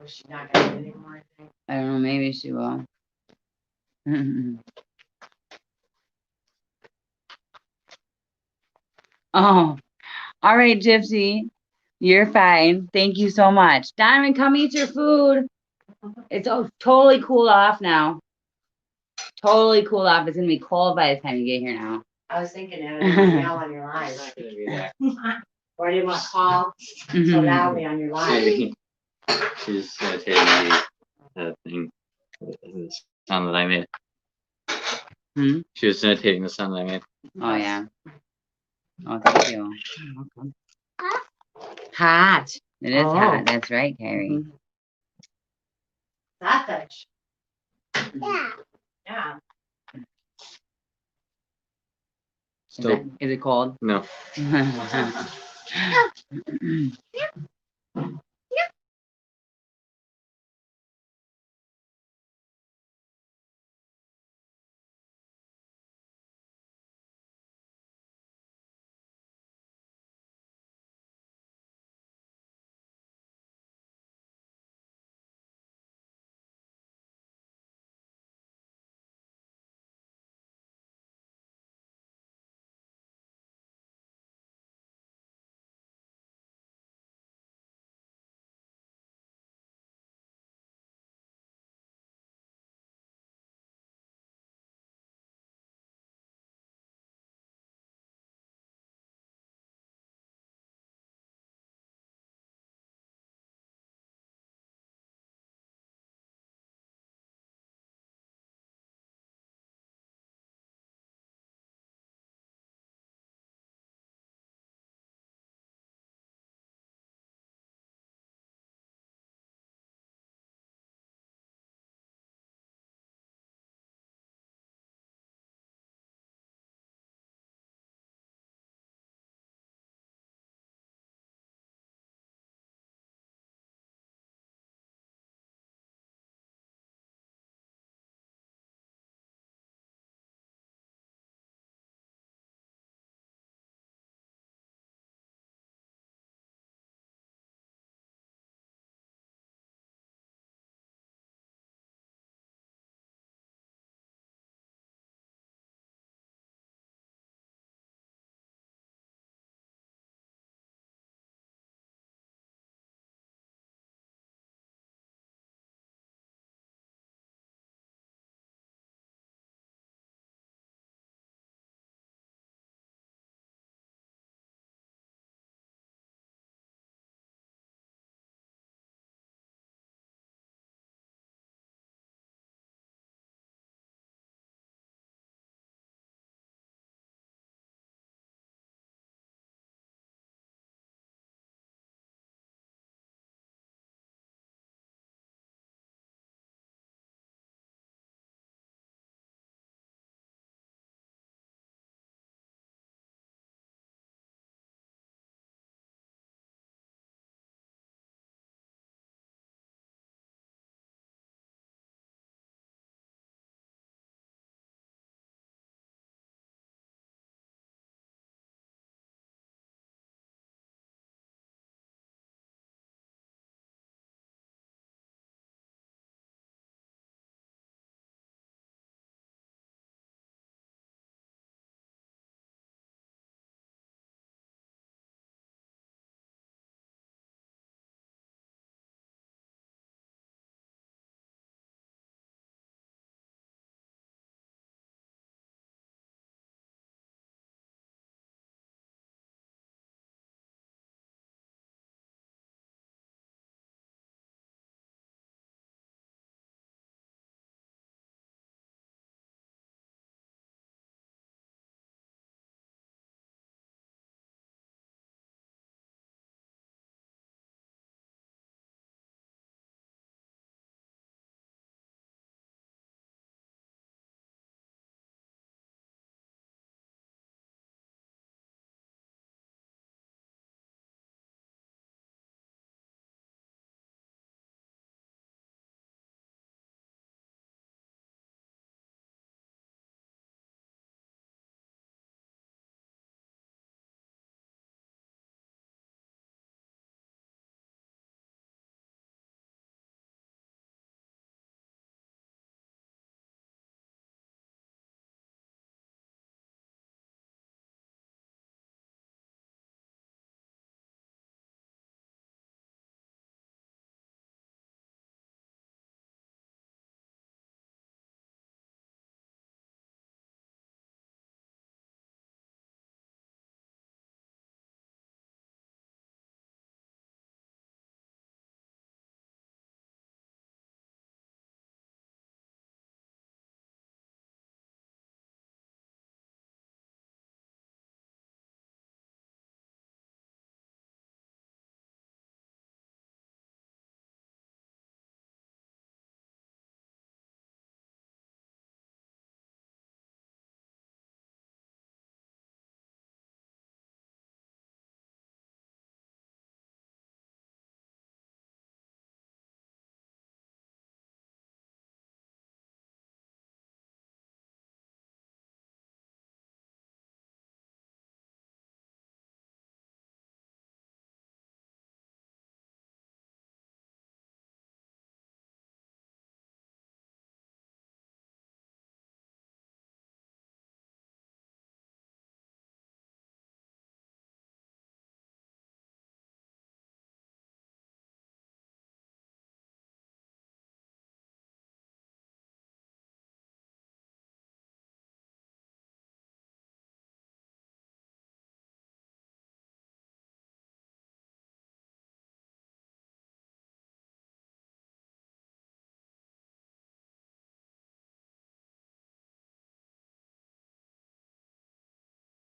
Was she not gonna eat anymore, I think? I don't know. Maybe she will. Oh, all right, Gypsy. You're fine. Thank you so much. Diamond, come eat your food. It's totally cooled off now. Totally cooled off. It's gonna be cold by the time you get here now. I was thinking it was smell on your It's lives. not gonna be that. Or I didn't want to call so loudly on your lives. Maybe she's imitating the thing, the sound that I made. Hmm? She was imitating the sound that I made. Oh yeah. Oh, thank you. You're welcome. Hot. It is Oh. hot. That's right, Carrie. Sausage. Yeah. Yeah. Still, Is it cold? no.